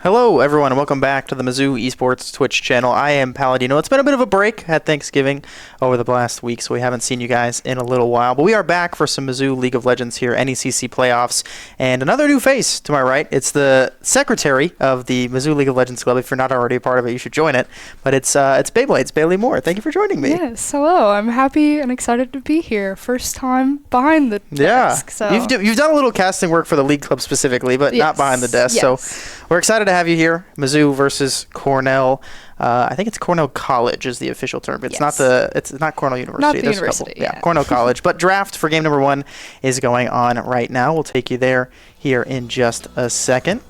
Hello, everyone, and welcome back to the Mizzou Esports Twitch channel. I am Paladino. It's been a bit of a break. Had Thanksgiving over the last week, so we haven't seen you guys in a little while. But we are back for some Mizzou League of Legends here, NECC playoffs, and another new face to my right. It's the secretary of the Mizzou League of Legends Club. If you're not already a part of it, you should join it. But it's Beyblade's Bailey Moore. Thank you for joining me. Yes, hello. I'm happy and excited to be here. First time behind the desk. So. You've done a little casting work for the League Club specifically, but not behind the desk. Yes. So we're excited to have you here. Mizzou versus Cornell. I think it's Cornell College is the official term. It's not Cornell University. Not the There's university. A couple. Yeah, Cornell College. But draft for game number 1 is going on right now. We'll take you there here in just a second.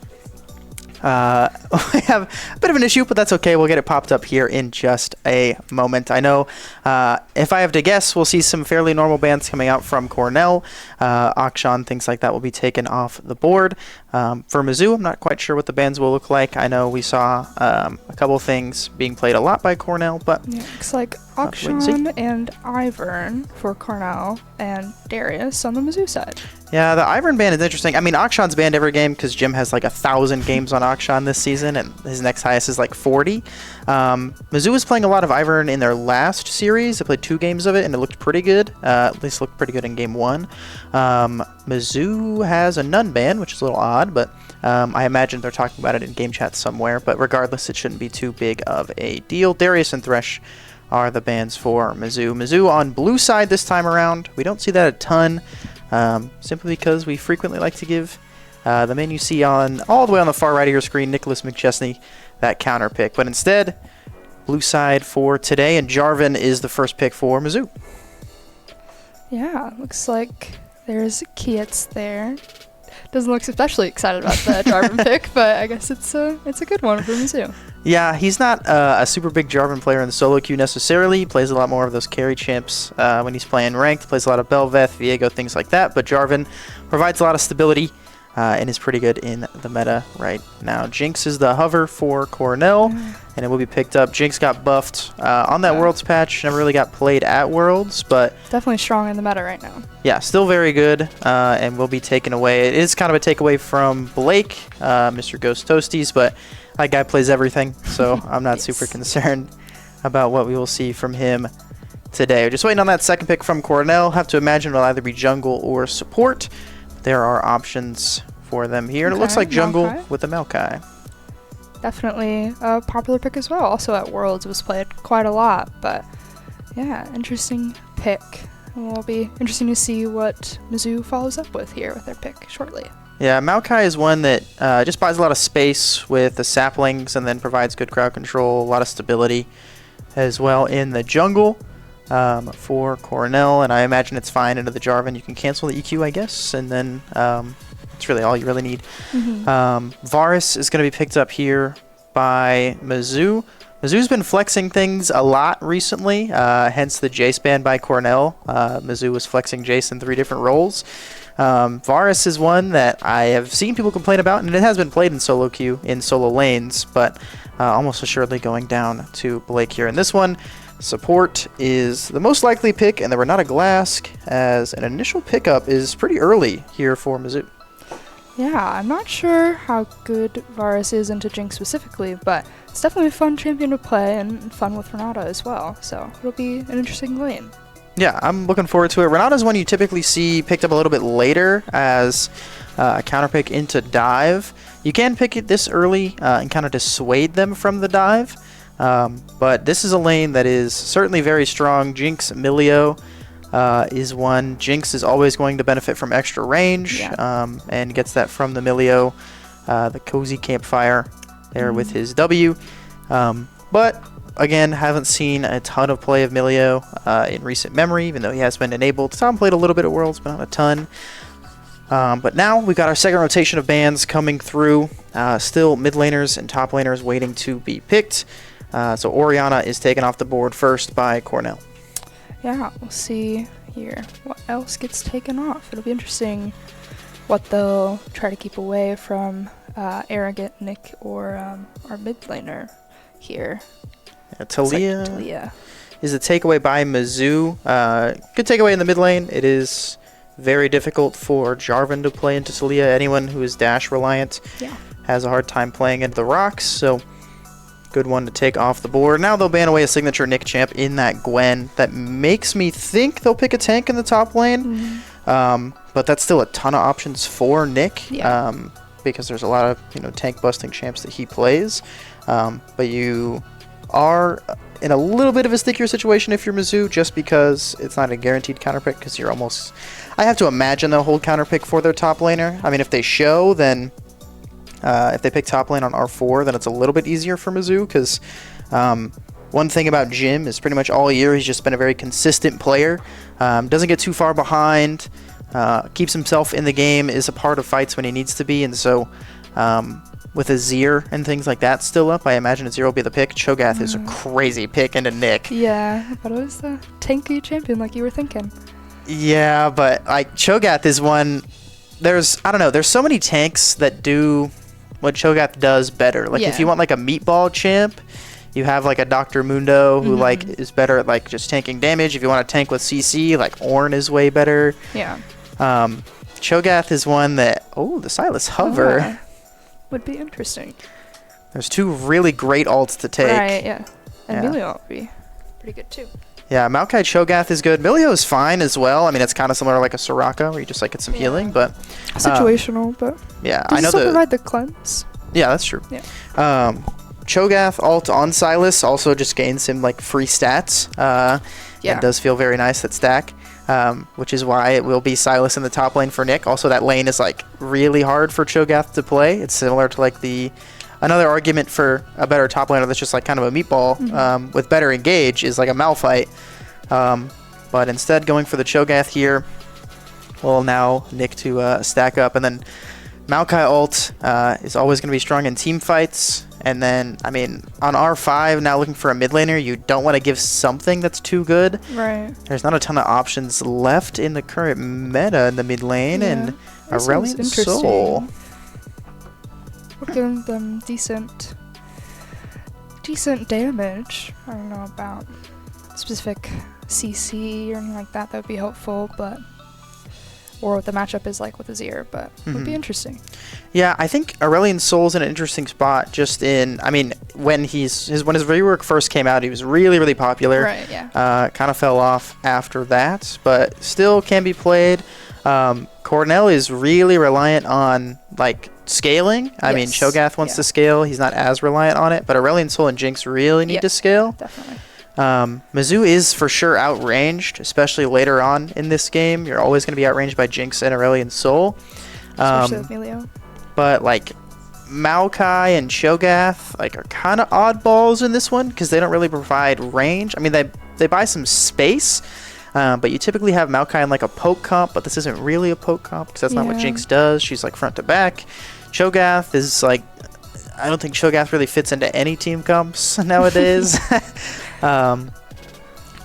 We have a bit of an issue, but that's okay. We'll get it popped up here in just a moment. I know if I have to guess, we'll see some fairly normal bans coming out from Cornell. Akshan, things like that will be taken off the board. For Mizzou, I'm not quite sure what the bans will look like. I know we saw a couple things being played a lot by Cornell, but yeah, looks like Akshan and Ivern for Cornell and Darius on the Mizzou side. Yeah, the Ivern ban is interesting. I mean, Akshan's banned every game because Jim has like 1,000 games on Akshan this season, and his next highest is like 40. Mizzou was playing a lot of Ivern in their last series. They played 2 games of it, and it looked pretty good. At least looked pretty good in game 1. Mizzou has a none ban, which is a little odd, but I imagine they're talking about it in game chat somewhere. But regardless, it shouldn't be too big of a deal. Darius and Thresh are the bans for Mizzou. Mizzou on blue side this time around. We don't see that a ton. Simply because we frequently like to give the man you see on all the way on the far right of your screen, Nicholas McChesney, that counter pick. But instead, blue side for today, and Jarvan is the first pick for Mizzou. Yeah, looks like there's Kietz there. Doesn't look especially excited about the Jarvan pick, but I guess it's a good one for Mizzou. Yeah, he's not a super big Jarvan player in the solo queue necessarily. He plays a lot more of those carry champs when he's playing ranked. He plays a lot of Belveth, Viego, things like that. But Jarvan provides a lot of stability and is pretty good in the meta right now. Jinx is the hover for Cornell, and it will be picked up. Jinx got buffed on that Worlds patch. Never really got played at Worlds, but definitely strong in the meta right now. Yeah, still very good, and will be taken away. It is kind of a takeaway from Blake, Mr. Ghost Toasties, but that guy plays everything, so I'm not super concerned about what we will see from him today. We're just waiting on that second pick from Cornell. Have to imagine it'll either be jungle or support. There are options for them here. And it looks like jungle with the Maokai. Definitely a popular pick as well. Also at Worlds it was played quite a lot, but yeah, interesting pick. And it'll be interesting to see what Mizzou follows up with here with their pick shortly. Yeah, Maokai is one that just buys a lot of space with the saplings and then provides good crowd control, a lot of stability as well in the jungle for Cornell, and I imagine it's fine into the Jarvan. You can cancel the EQ, I guess, and then that's really all you really need. Varus is going to be picked up here by Mizzou. Mizzou's been flexing things a lot recently, hence the Jace ban by Cornell. Mizzou was flexing Jace in 3 different roles. Varus is one that I have seen people complain about, and it has been played in solo queue in solo lanes, but almost assuredly going down to Blake here. In this one, support is the most likely pick, and there were not a Glask, as an initial pickup is pretty early here for Mizzou. Yeah, I'm not sure how good Varus is into Jinx specifically, but it's definitely a fun champion to play and fun with Renata as well, so it'll be an interesting lane. Yeah, I'm looking forward to it. Renata's one you typically see picked up a little bit later as a counter pick into dive. You can pick it this early and kind of dissuade them from the dive, but this is a lane that is certainly very strong. Jinx, Milio is one. Jinx is always going to benefit from extra range and gets that from the Milio, the cozy campfire there with his W. But again, haven't seen a ton of play of Milio in recent memory, even though he has been enabled. Tom played a little bit at Worlds, but not a ton. But now we've got our second rotation of bans coming through. Still mid laners and top laners waiting to be picked. So Orianna is taken off the board first by Cornell. Yeah, we'll see here what else gets taken off. It'll be interesting what they'll try to keep away from Arrogant, Nick, or our mid laner here. Talia is a takeaway by Mizzou. Good takeaway in the mid lane. It is very difficult for Jarvan to play into Talia. Anyone who is dash reliant has a hard time playing into the rocks, so good one to take off the board. Now they'll ban away a signature Nick champ in that Gwen. That makes me think they'll pick a tank in the top lane, but that's still a ton of options for Nick, because there's a lot of tank busting champs that he plays. But you are in a little bit of a stickier situation if you're Mizzou, just because it's not a guaranteed counterpick, because you're almost... I have to imagine they'll hold counterpick for their top laner. I mean, if they show, then... if they pick top lane on R4, then it's a little bit easier for Mizzou, because one thing about Jim is pretty much all year he's just been a very consistent player. Doesn't get too far behind, keeps himself in the game, is a part of fights when he needs to be, and so... with Azir and things like that still up, I imagine Azir will be the pick. Cho'Gath is a crazy pick into Nick. Yeah, but it was the tanky champion like you were thinking. Yeah, but like Cho'Gath is one... I don't know, there's so many tanks that do what Cho'Gath does better. Like if you want like a meatball champ, you have like a Dr. Mundo who like is better at like just tanking damage. If you want a tank with CC, like Ornn is way better. Yeah. Cho'Gath is one that... Oh, the Silas Hover. Would be interesting. There's two really great ults to take. Right, yeah. And Milio would be pretty good too. Yeah, Maokai Cho'Gath is good. Milio is fine as well. I mean, it's kind of similar to like a Soraka, where you just like get some healing, but... situational, but... Yeah, I know that... provide the cleanse? Yeah, that's true. Yeah. Cho'Gath ult on Silas also just gains him like free stats. It does feel very nice at stack. Which is why it will be Silas in the top lane for Nick. Also, that lane is like really hard for Cho'Gath to play. It's similar to like another argument for a better top laner that's just like kind of a meatball with better engage is like a Malphite. But instead, going for the Cho'Gath here will allow Nick to stack up. And then Maokai ult is always going to be strong in team fights. And then, I mean, on R5, now looking for a mid laner, you don't want to give something that's too good. Right. There's not a ton of options left in the current meta in the mid lane, and Aurelion Sol. We're giving them decent damage. I don't know about specific CC or anything like that. That would be helpful, but... or what the matchup is like with Azir, but it would be interesting. Yeah, I think Aurelion Sol's in an interesting spot just in... I mean, when his rework first came out, he was really, really popular. Right, yeah. Kind of fell off after that, but still can be played. Cornell is really reliant on, like, scaling. I mean, Cho'Gath wants to scale. He's not as reliant on it, but Aurelion Sol and Jinx really need to scale. Definitely. Mizzou is for sure outranged, especially later on in this game. You're always going to be outranged by Jinx and Aurelion Sol. Especially with Milio. But like Maokai and Cho'Gath like are kind of oddballs in this one because they don't really provide range. I mean, they buy some space, but you typically have Maokai in like a poke comp, but this isn't really a poke comp because that's not what Jinx does. She's like front to back. Cho'Gath is like... I don't think Cho'Gath really fits into any team comps nowadays.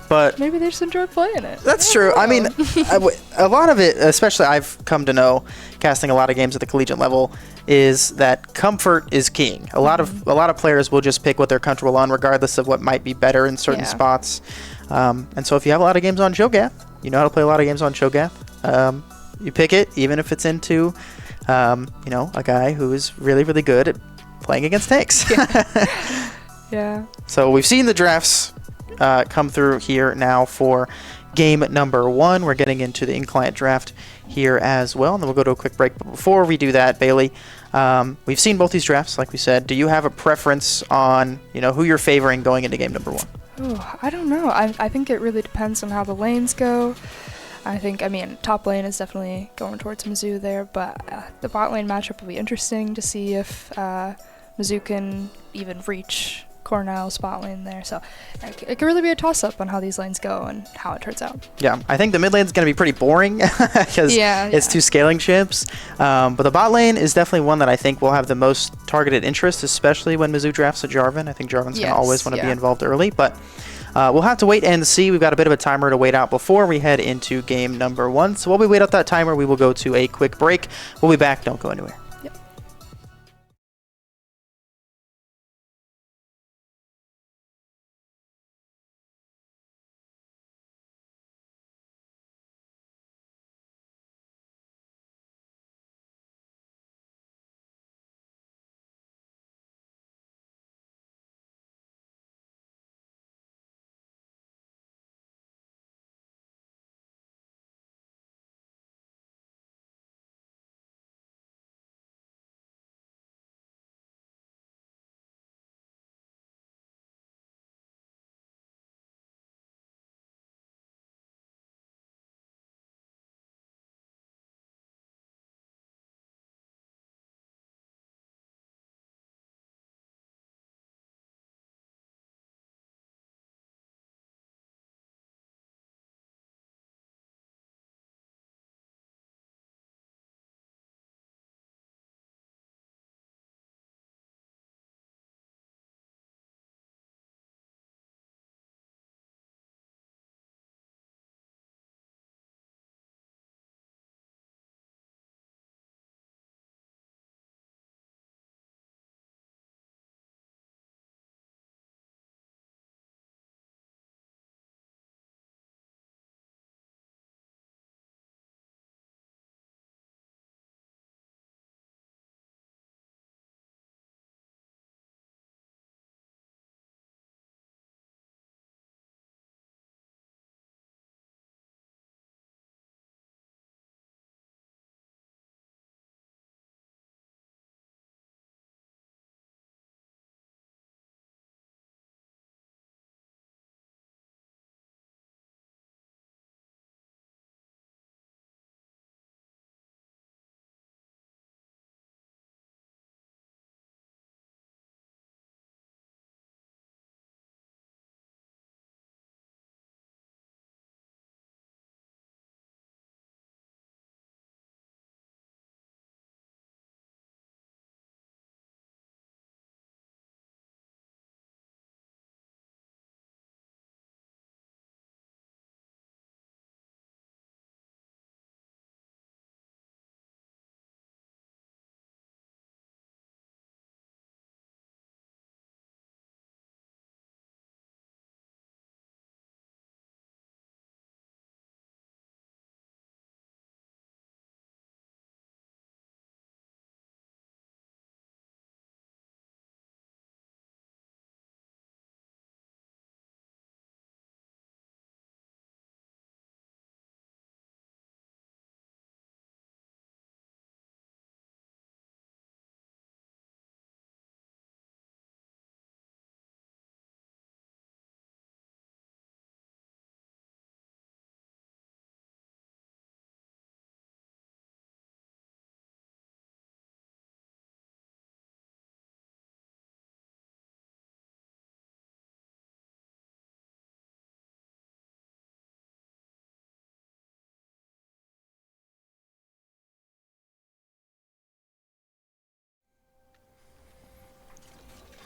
But maybe they just enjoy playing it. That's true. I mean, a lot of it, especially I've come to know, casting a lot of games at the collegiate level, is that comfort is king. A lot of players will just pick what they're comfortable on, regardless of what might be better in certain spots. And so if you have a lot of games on Cho'Gath, you know how to play a lot of games on Cho'Gath. You pick it, even if it's into, a guy who is really, really good at playing against tanks. Yeah. So we've seen the drafts come through here now for game number 1. We're getting into the in-client draft here as well, and then we'll go to a quick break. But before we do that, Bailey, we've seen both these drafts, like we said. Do you have a preference on who you're favoring going into game number 1? Oh, I don't know. I think it really depends on how the lanes go. I mean, top lane is definitely going towards Mizzou there, but the bot lane matchup will be interesting to see if Mizzou can even reach Cornell spot lane there. So it could really be a toss-up on how these lanes go and how it turns out. Yeah, I think the mid lane is going to be pretty boring because it's two scaling champs. But the bot lane is definitely one that I think will have the most targeted interest, especially when Mizzou drafts a Jarvan. I think Jarvan's going to always want to be involved early, but we'll have to wait and see. We've got a bit of a timer to wait out before we head into game number 1. So while we wait out that timer, we will go to a quick break. We'll be back. Don't go anywhere.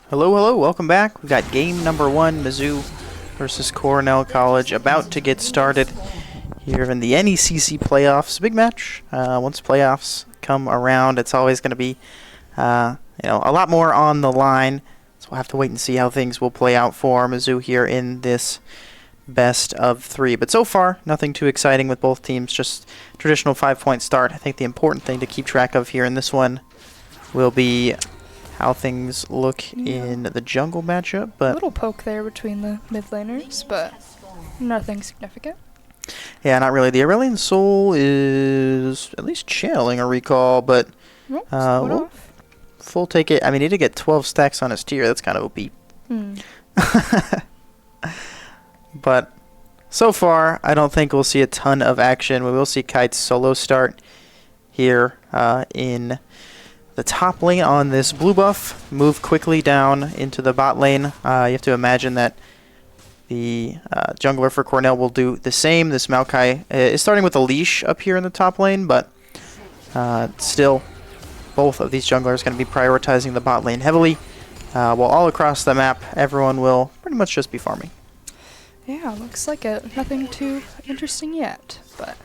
Hello, hello, welcome back. We've got game number 1, Mizzou versus Cornell College, about to get started here in the NECC playoffs. Big match. Once playoffs come around, it's always going to be a lot more on the line. So we'll have to wait and see how things will play out for Mizzou here in this best of 3. But so far, nothing too exciting with both teams, just traditional 5-point start. I think the important thing to keep track of here in this one will be how things look in the jungle matchup. But a little poke there between the mid laners, but nothing significant. Yeah, not really. The Aurelian Soul is at least channeling a recall, but full take it. I mean, he did get 12 stacks on his tier. That's kind of OP. But so far, I don't think we'll see a ton of action. We will see Kite's solo start here in the top lane on this blue buff. Move quickly down into the bot lane. You have to imagine that the jungler for Cornell will do the same. This Maokai is starting with a leash up here in the top lane, but still, both of these junglers are going to be prioritizing the bot lane heavily. While all across the map, everyone will pretty much just be farming. Yeah, looks like it. Nothing too interesting yet, but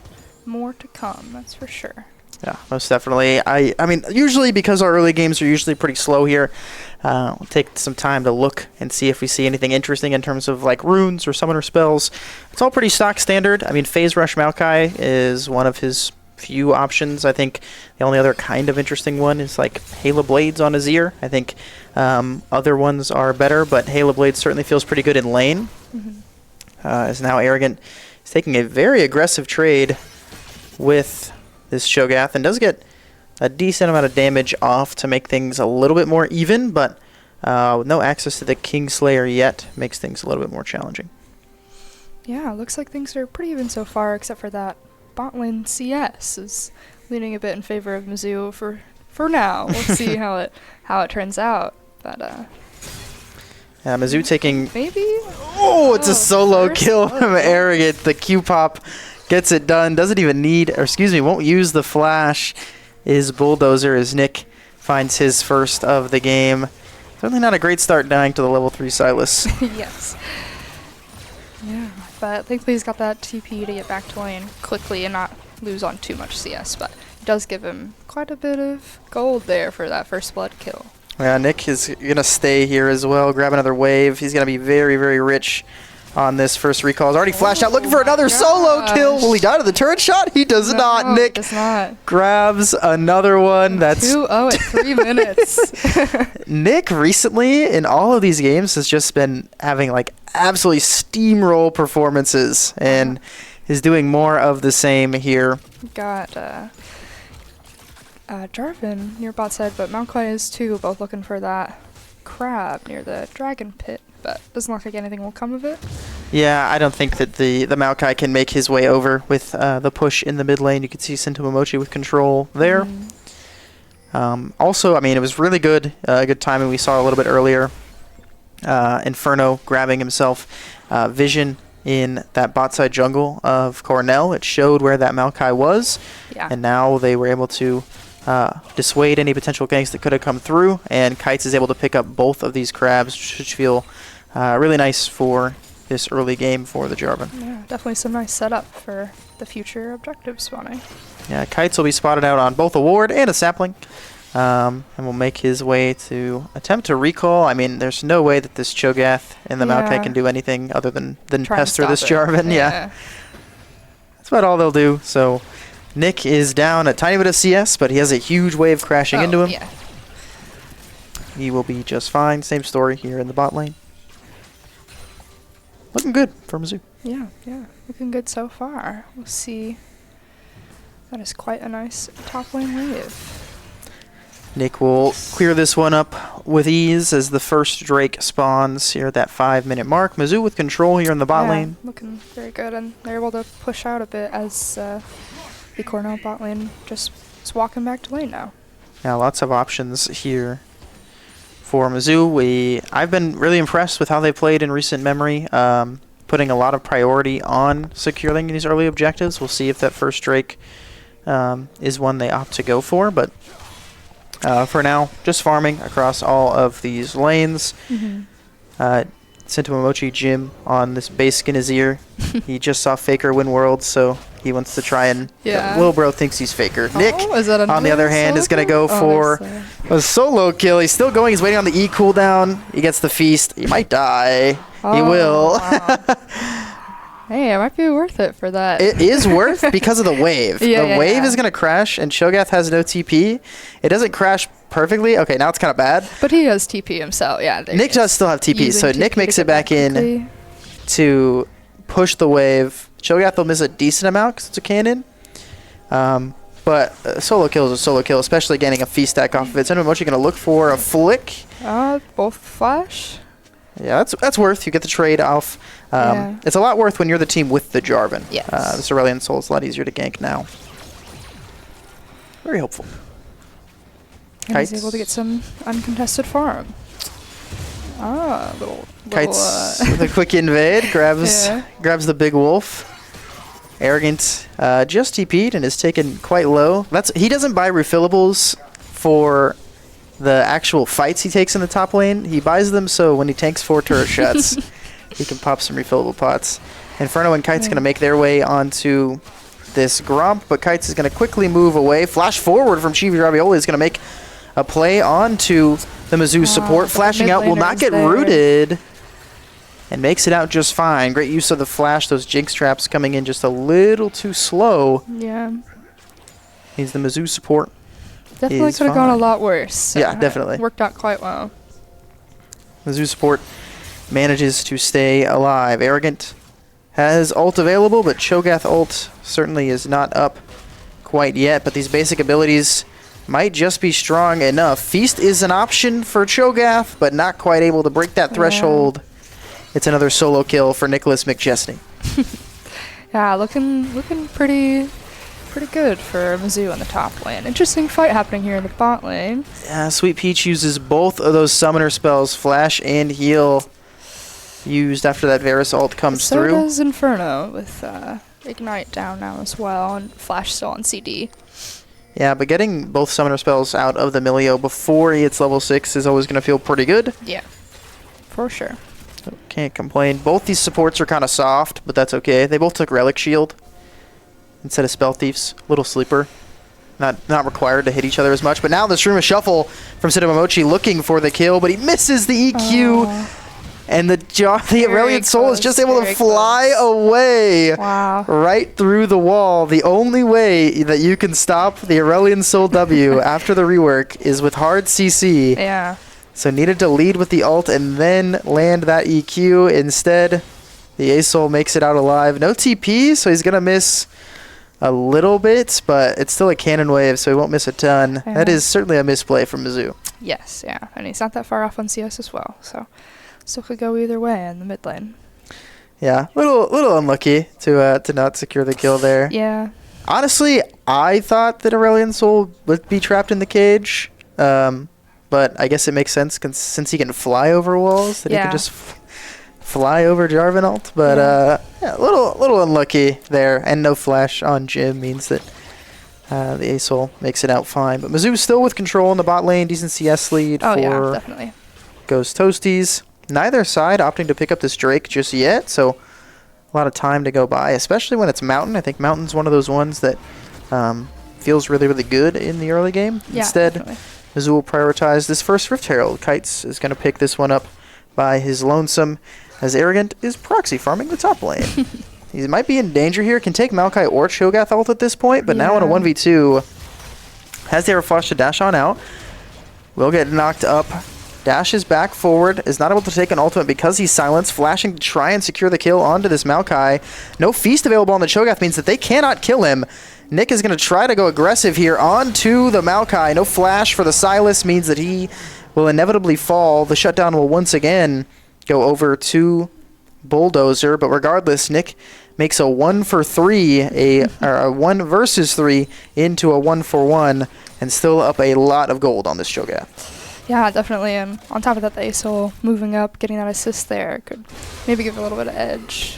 more to come, that's for sure. Yeah, most definitely. I mean, usually because our early games are usually pretty slow here, we'll take some time to look and see if we see anything interesting in terms of like runes or summoner spells. It's all pretty stock standard. I mean, Phase Rush Maokai is one of his few options. I think the only other kind of interesting one is like Halo Blades on Azir. I think other ones are better, but Halo Blades certainly feels pretty good in lane. As now Arrogant is taking a very aggressive trade with this Cho'Gath and does get a decent amount of damage off to make things a little bit more even, but with no access to the Kingslayer yet makes things a little bit more challenging. Yeah, looks like things are pretty even so far, except for that bot lane CS is leaning a bit in favor of Mizzou for now. We'll see how it turns out, but Mizzou taking... Maybe? Oh, it's a solo kill from Arrogant. The Q-pop gets it done. Doesn't even need... Or excuse me, won't use the flash. Is Bulldozer as Nick finds his first of the game. Certainly not a great start dying to the level 3 Silas. Yes. Yeah, but thankfully he's got that TP to get back to lane quickly and not lose on too much CS, but it does give him quite a bit of gold there for that first blood kill. Yeah, Nick is going to stay here as well, grab another wave. He's going to be very, very rich on this first recall. He's already flashed out looking for another solo kill. Will he die to the turret shot? He does not. Nick does not. Grabs another one. That's 2-0 at 3 minutes. Nick recently in all of these games has just been having like absolutely steamroll performances and is doing more of the same here. Got Jarvan near bot side, but Maokai is too, both looking for that crab near the dragon pit, but doesn't look like anything will come of it. Yeah, I don't think that the Maokai can make his way over with the push in the mid lane. You can see Sentomomochi with control there. Also, I mean, it was really good, good timing. We saw a little bit earlier Inferno grabbing himself vision in that bot side jungle of Cornell. It showed where that Maokai was, and now they were able to dissuade any potential ganks that could have come through, and Kites is able to pick up both of these crabs, which feel really nice for this early game for the Jarvan. Yeah, definitely some nice setup for the future objective spawning. Yeah, Kites will be spotted out on both a ward and a sapling, and will make his way to attempt to recall. I mean, there's no way that this Cho'Gath and the Maokai can do anything other than pester this Jarvan. Yeah. That's about all they'll do, so... Nick is down a tiny bit of CS, but he has a huge wave crashing into him. Yeah. He will be just fine. Same story here in the bot lane. Looking good for Mizzou. Yeah. Looking good so far. We'll see. That is quite a nice top lane wave. Nick will clear this one up with ease as the first Drake spawns here at that 5-minute mark. Mizzou with control here in the bot lane. Looking very good, and they're able to push out a bit as... the Cornell bot lane just is walking back to lane now. Yeah, lots of options here for Mizzou. I've been really impressed with how they played in recent memory, putting a lot of priority on securing these early objectives. We'll see if that first Drake is one they opt to go for, but for now, just farming across all of these lanes. Sentomomochi Jim on this base skin his ear. He just saw Faker win Worlds, so he wants to try and... Little bro thinks he's Faker. Nick, on the other hand, is going to go for a solo kill. He's still going. He's waiting on the E cooldown. He gets the feast. He might die. He will. Hey, it might be worth it for that. It is worth because of the wave. The wave is going to crash, and Cho'Gath has no TP. It doesn't crash perfectly. Okay, now it's kind of bad. But he has TP himself. Yeah. Nick does still have TP, so Nick makes it back in to push the wave. Cho'Gath will miss a decent amount because it's a cannon. But solo kill is a solo kill, especially getting a feast stack off of it. Sentomomochi going to look for a flick. Both flash. Yeah, that's worth. You get the trade off. It's a lot worth when you're the team with the Jarvan. Yes. This Aurelion Soul is a lot easier to gank now. Very helpful. And he's able to get some uncontested farm. Kites with a quick invade, grabs the big wolf. Arrogant just TP'd and is taken quite low. He doesn't buy refillables for the actual fights he takes in the top lane. He buys them so when he tanks 4 turret shots, he can pop some refillable pots. Inferno and Kite's going to make their way onto this Gromp, but Kites is going to quickly move away. Flash forward from Chibi Ravioli is going to make a play onto the Mizzou support. Flashing out will not get rooted and makes it out just fine. Great use of the flash. Those Jinx traps coming in just a little too slow. Yeah. Means the Mizzou support definitely could have gone a lot worse. So yeah, definitely. Worked out quite well. Mizzou support manages to stay alive. Arrogant has ult available, but Cho'Gath ult certainly is not up quite yet. But these basic abilities might just be strong enough. Feast is an option for Cho'Gath, but not quite able to break that threshold. It's another solo kill for Nicholas McChesney. Yeah, looking pretty good for Mizzou on the top lane. Interesting fight happening here in the bot lane. Yeah, Sweet Peach uses both of those summoner spells, Flash and Heal, used after that Varus ult comes through. So does Inferno with Ignite down now as well, and Flash still on CD. Yeah, but getting both summoner spells out of the Milio before he hits level 6 is always going to feel pretty good. Yeah, for sure. So can't complain. Both these supports are kind of soft, but that's okay. They both took Relic Shield instead of Spell Thieves. Little sleeper. Not required to hit each other as much. But now the Stream of Shuffle from Sentomomochi looking for the kill, but he misses the EQ. And the Aurelion Soul is just able to fly away right through the wall. The only way that you can stop the Aurelion Soul W after the rework is with hard CC. Yeah. So needed to lead with the ult and then land that EQ. Instead, the A-Soul makes it out alive. No TP, so he's going to miss a little bit, but it's still a cannon wave, so he won't miss a ton. That is certainly a misplay from Mizzou. Yes, yeah. And he's not that far off on CS as well, so still could go either way in the mid lane. Yeah, little unlucky to not secure the kill there. Yeah. Honestly, I thought that Aurelion Soul would be trapped in the cage, but I guess it makes sense since he can fly over walls that he can just fly over Jarvan ult. But a little unlucky there, and no flash on Jim means that the A-Soul makes it out fine. But Mizzou still with control in the bot lane, decent CS lead for definitely. Ghost Toasties. Neither side opting to pick up this Drake just yet, so a lot of time to go by, especially when it's Mountain. I think Mountain's one of those ones that feels really, really good in the early game. Yeah, Instead, definitely. Mizzou will prioritize this first Rift Herald. Kites is going to pick this one up by his lonesome, as Arrogant is proxy farming the top lane. He might be in danger here. Can take Maokai or Cho'Gath ult at this point, but now in a 1v2, has the Airflash to dash on out. Will get knocked up. Dashes back forward, is not able to take an ultimate because he's silenced, flashing to try and secure the kill onto this Maokai. No feast available on the Cho'Gath means that they cannot kill him. Nick is going to try to go aggressive here onto the Maokai. No flash for the Silas means that he will inevitably fall. The shutdown will once again go over to Bulldozer, but regardless, Nick makes a 1-for-3, a 1 versus 3 into a 1-for-1, and still up a lot of gold on this Cho'Gath. Yeah, definitely. And on top of that, the ASOL moving up, getting that assist there could maybe give a little bit of edge.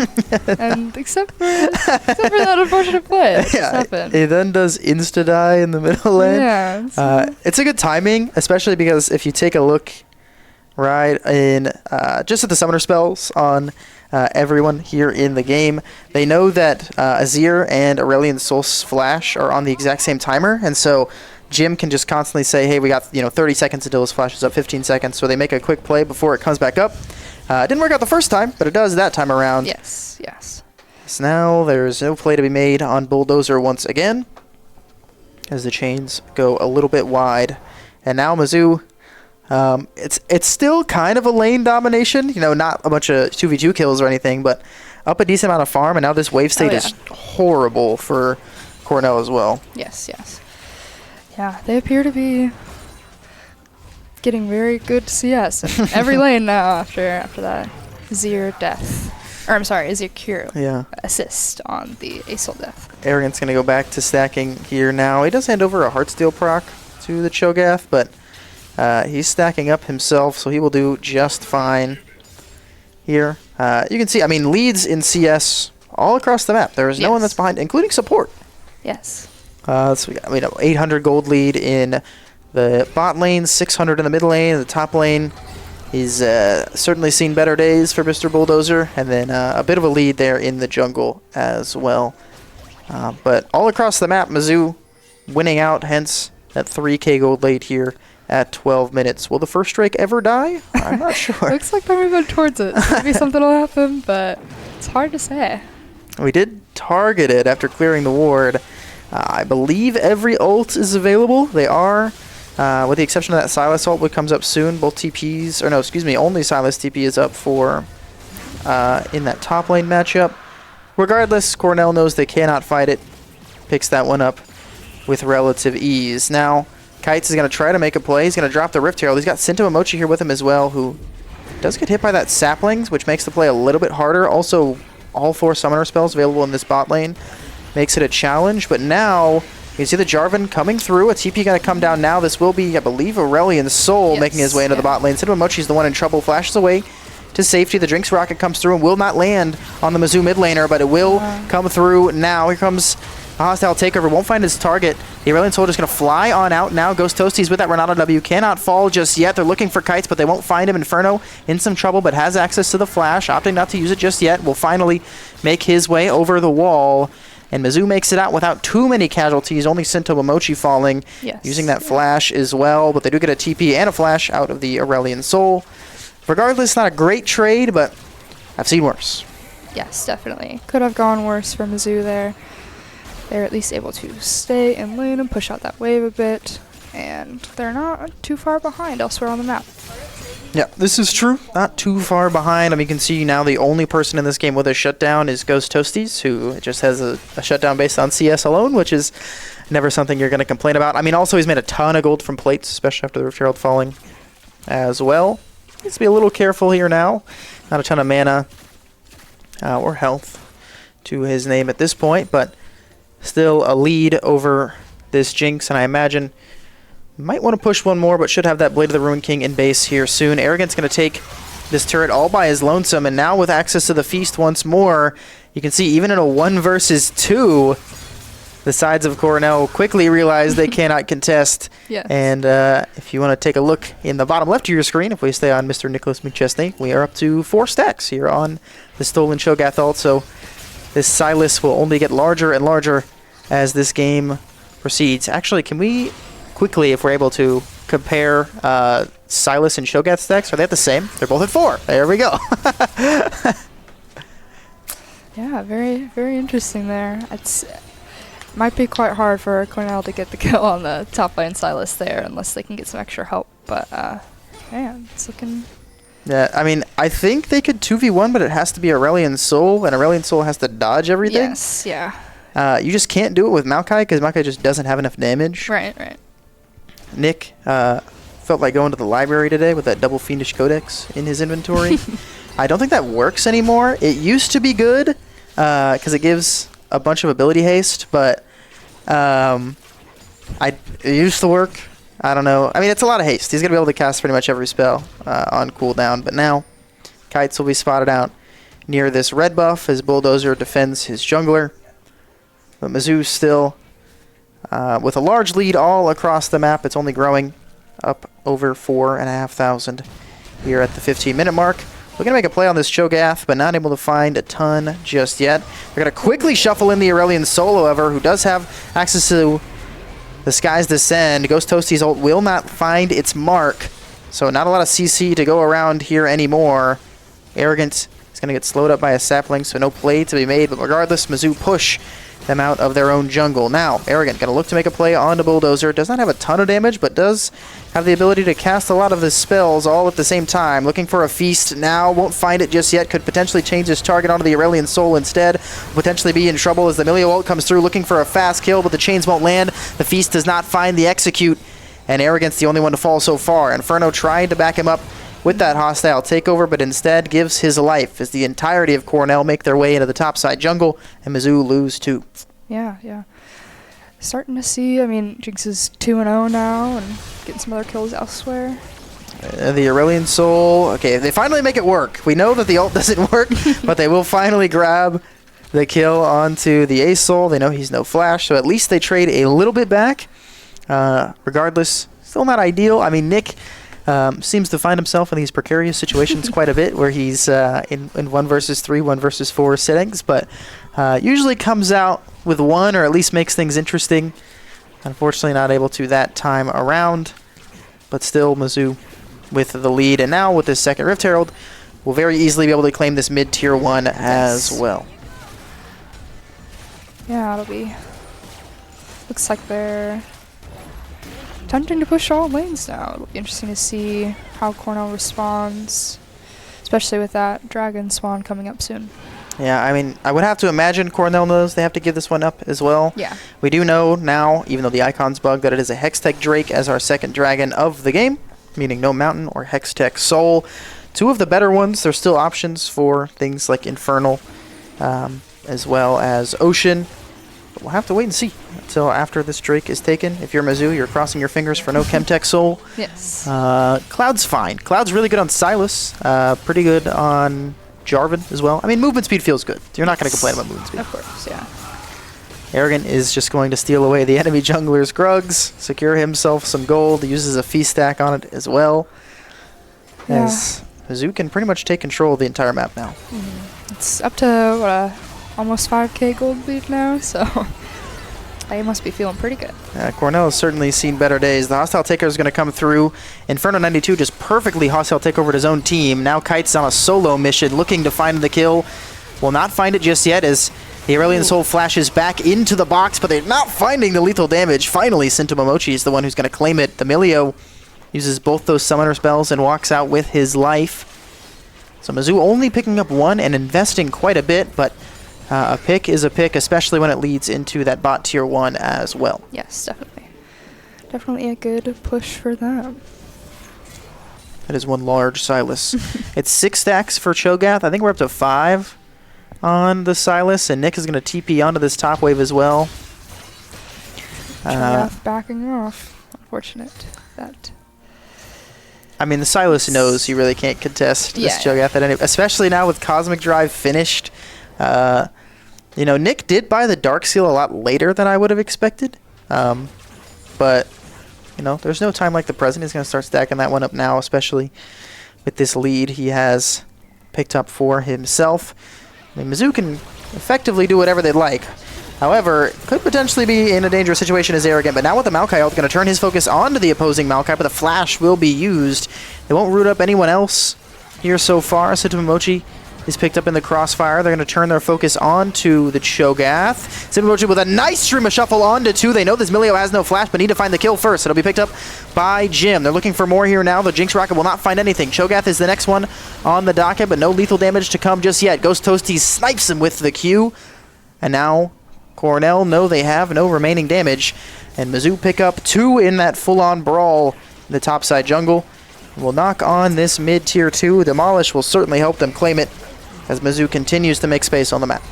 And except for that unfortunate play. That just happened. It then does insta-die in the middle lane. Yeah. It's a good timing, especially because if you take a look right in just at the summoner spells on everyone here in the game, they know that Azir and Aurelion Sol's flash are on the exact same timer, and so Jim can just constantly say, hey, we got 30 seconds until his flash is up, 15 seconds, so they make a quick play before it comes back up. It didn't work out the first time, but it does that time around. Yes, yes. So now there's no play to be made on Bulldozer once again, as the chains go a little bit wide. And now Mizzou, it's still kind of a lane domination, not a bunch of 2v2 kills or anything, but up a decent amount of farm, and now this wave state is horrible for Cornell as well. Yes, yes. Yeah, they appear to be getting very good CS in every lane now after that Azir death. Or I'm sorry, Azir Q assist on the ASOL death. Arrogant's going to go back to stacking here now. He does hand over a Heartsteel proc to the Cho'Gath, but he's stacking up himself, so he will do just fine here. You can see, leads in CS all across the map. There is no one that's behind, including support. Yes. So we got 800 gold lead in the bot lane, 600 in the mid lane. The top lane is certainly seen better days for Mr. Bulldozer, and then a bit of a lead there in the jungle as well. But all across the map, Mizzou winning out, hence that 3k gold lead here at 12 minutes. Will the first strike ever die? I'm not sure. Looks like they're moving towards it. Maybe something will happen, but it's hard to say. We did target it after clearing the ward. I believe every ult is available. They are, with the exception of that Sylas ult, which comes up soon. Both TPs, or no, excuse me, only Sylas TP is up for in that top lane matchup. Regardless, Cornell knows they cannot fight it. Picks that one up with relative ease. Now, Kites is going to try to make a play. He's going to drop the Rift Herald. He's got Sinto Mochi here with him as well, who does get hit by that Saplings, which makes the play a little bit harder. Also, all 4 summoner spells available in this bot lane makes it a challenge, but now you can see the Jarvan coming through. A TP going to come down now. This will be, I believe, Aurelion Sol making his way into the bot lane. Sinto Mochi's the one in trouble. Flashes away to safety. The Drinks Rocket comes through and will not land on the Mizzou mid laner, but it will come through now. Here comes a hostile takeover. Won't find his target. The Aurelion Sol just going to fly on out now. Ghost Toasties with that Renata W. Cannot fall just yet. They're looking for Kites, but they won't find him. Inferno in some trouble, but has access to the flash. Opting not to use it just yet. Will finally make his way over the wall. And Mizzou makes it out without too many casualties. Only Sinto Mochi falling. Using that flash as well. But they do get a TP and a flash out of the Aurelion Sol. Regardless, not a great trade, but I've seen worse. Yes, definitely. Could have gone worse for Mizzou there. They're at least able to stay in lane and push out that wave a bit. And they're not too far behind elsewhere on the map. Yeah, this is true. Not too far behind. You can see now the only person in this game with a shutdown is Ghost Toasties, who just has a shutdown based on CS alone, which is never something you're going to complain about. Also, he's made a ton of gold from plates, especially after the Rift Herald falling as well. Needs to be a little careful here now. Not a ton of mana or health to his name at this point, but still a lead over this Jinx, and I imagine might want to push one more, but should have that Blade of the Ruined King in base here soon. Arrogant's going to take this turret all by his lonesome, and now with access to the feast once more, you can see even in a 1 versus 2, the sides of Cornell quickly realize they cannot contest. And if you want to take a look in the bottom left of your screen, if we stay on Mr. Nicholas McChesney, we are up to 4 stacks here on the Stolen Cho'Gath ult, so this Sylas will only get larger and larger as this game proceeds. Actually, can we quickly, if we're able to, compare Sylas and Cho'Gath stacks? Are they at the same? They're both at 4. There we go. Yeah, very, very interesting there. It's might be quite hard for Cornell to get the kill on the top lane Sylas there unless they can get some extra help. But, man, it's looking... Yeah, I think they could 2v1, but it has to be Aurelion Sol, and Aurelion Sol has to dodge everything. Yes, yeah. You just can't do it with Maokai, because Maokai just doesn't have enough damage. Right. Nick felt like going to the library today with that double Fiendish Codex in his inventory. I don't think that works anymore. It used to be good, because it gives a bunch of ability haste, but it used to work. I don't know. I mean, it's a lot of haste. He's going to be able to cast pretty much every spell on cooldown. But now, Kites will be spotted out near this red buff as Bulldozer defends his jungler. But Mizzou still with a large lead all across the map. It's only growing up over 4,500 here at the 15-minute mark. We're going to make a play on this Cho'Gath, but not able to find a ton just yet. We're going to quickly shuffle in the Aurelion Soul, however, who does have access to the Sky's Descend. Ghost Toasty's ult will not find its mark, so not a lot of CC to go around here anymore. Arrogant is going to get slowed up by a sapling, so no play to be made, but regardless, Mizzou push them out of their own jungle. Now, Arrogant going to look to make a play on the Bulldozer. Does not have a ton of damage, but does have the ability to cast a lot of the spells all at the same time. Looking for a feast now. Won't find it just yet. Could potentially change his target onto the Aurelion Soul instead. Potentially be in trouble as the Milio ult comes through looking for a fast kill, but the chains won't land. The feast does not find the execute, and Arrogant's the only one to fall so far. Inferno tried to back him up with that hostile takeover, but instead gives his life as the entirety of Cornell make their way into the topside jungle, and Mizzou lose 2. Yeah. Starting to see, I mean, Jinx is 2-0 now and getting some other kills elsewhere. The Aurelion Soul, okay, they finally make it work. We know that the ult doesn't work, but they will finally grab the kill onto the Ace Soul. They know he's no flash, so at least they trade a little bit back. Regardless, still not ideal. I mean, Nick seems to find himself in these precarious situations quite a bit, where he's in 1 versus 3, 1 versus 4 settings, but usually comes out with 1, or at least makes things interesting. Unfortunately, not able to that time around, but still Mizzou with the lead. And now with this second Rift Herald, will very easily be able to claim this mid-tier 1 as well. Yeah, it'll be... Looks like they're attempting to push all lanes now. It'll be interesting to see how Cornell responds, especially with that Dragon Spawn coming up soon. Yeah, I mean, I would have to imagine Cornell knows they have to give this one up as well. Yeah. We do know now, even though the icon's bugged, that it is a Hextech Drake as our second dragon of the game, meaning no Mountain or Hextech Soul. 2 of the better ones. There's still options for things like Infernal, as well as Ocean. But we'll have to wait and see until after this Drake is taken. If you're Mizzou, you're crossing your fingers for no Chemtech Soul. Yes. Cloud's fine. Cloud's really good on Silas. Pretty good on Jarvan as well. I mean, movement speed feels good. You're not going to complain about movement speed. Of course, yeah. Arrogant is just going to steal away the enemy jungler's Grugs, secure himself some gold, uses a feast stack on it as well. Yeah. As Mizzou can pretty much take control of the entire map now. It's up to, what, almost 5k gold lead now, so they must be feeling pretty good. Cornell has certainly seen better days. The hostile taker is going to come through. Inferno 92 just perfectly hostile take over his own team. Now Kite's on a solo mission looking to find the kill. Will not find it just yet as the Aurelion Soul flashes back into the box, but they're not finding the lethal damage. Finally, Sintomomochi is the one who's going to claim it. The Milio uses both those summoner spells and walks out with his life. So Mizzou only picking up 1 and investing quite a bit, but a pick is a pick, especially when it leads into that bot tier 1 as well. Yes, definitely. Definitely a good push for them. That is 1 large Silas. It's 6 stacks for Cho'Gath. I think we're up to 5 on the Silas, and Nick is going to TP onto this top wave as well. Cho'Gath backing off. Unfortunate. That. I mean, the Silas knows he really can't contest this Cho'Gath at any, especially now with Cosmic Drive finished. You know, Nick did buy the Dark Seal a lot later than I would have expected. But, you know, there's no time like the present. He's going to start stacking that one up now, especially with this lead he has picked up for himself. I mean, Mizzou can effectively do whatever they'd like. However, could potentially be in a dangerous situation as Arrogant, but now with the Maokai ult, going to turn his focus onto the opposing Maokai, but the flash will be used. They won't root up anyone else here so far. Sintomomochi is picked up in the crossfire. They're going to turn their focus onto the Cho'Gath. Sintomomochi with a nice stream of shuffle onto 2. They know this Milio has no flash, but need to find the kill first. It'll be picked up by Jim. They're looking for more here now. The Jinx Rocket will not find anything. Cho'Gath is the next one on the docket, but no lethal damage to come just yet. Ghost Toasty snipes him with the Q. And now Cornell know they have no remaining damage. And Mizzou pick up 2 in that full-on brawl in the topside jungle. Will knock on this mid-tier 2. Demolish will certainly help them claim it as Mizzou continues to make space on the map.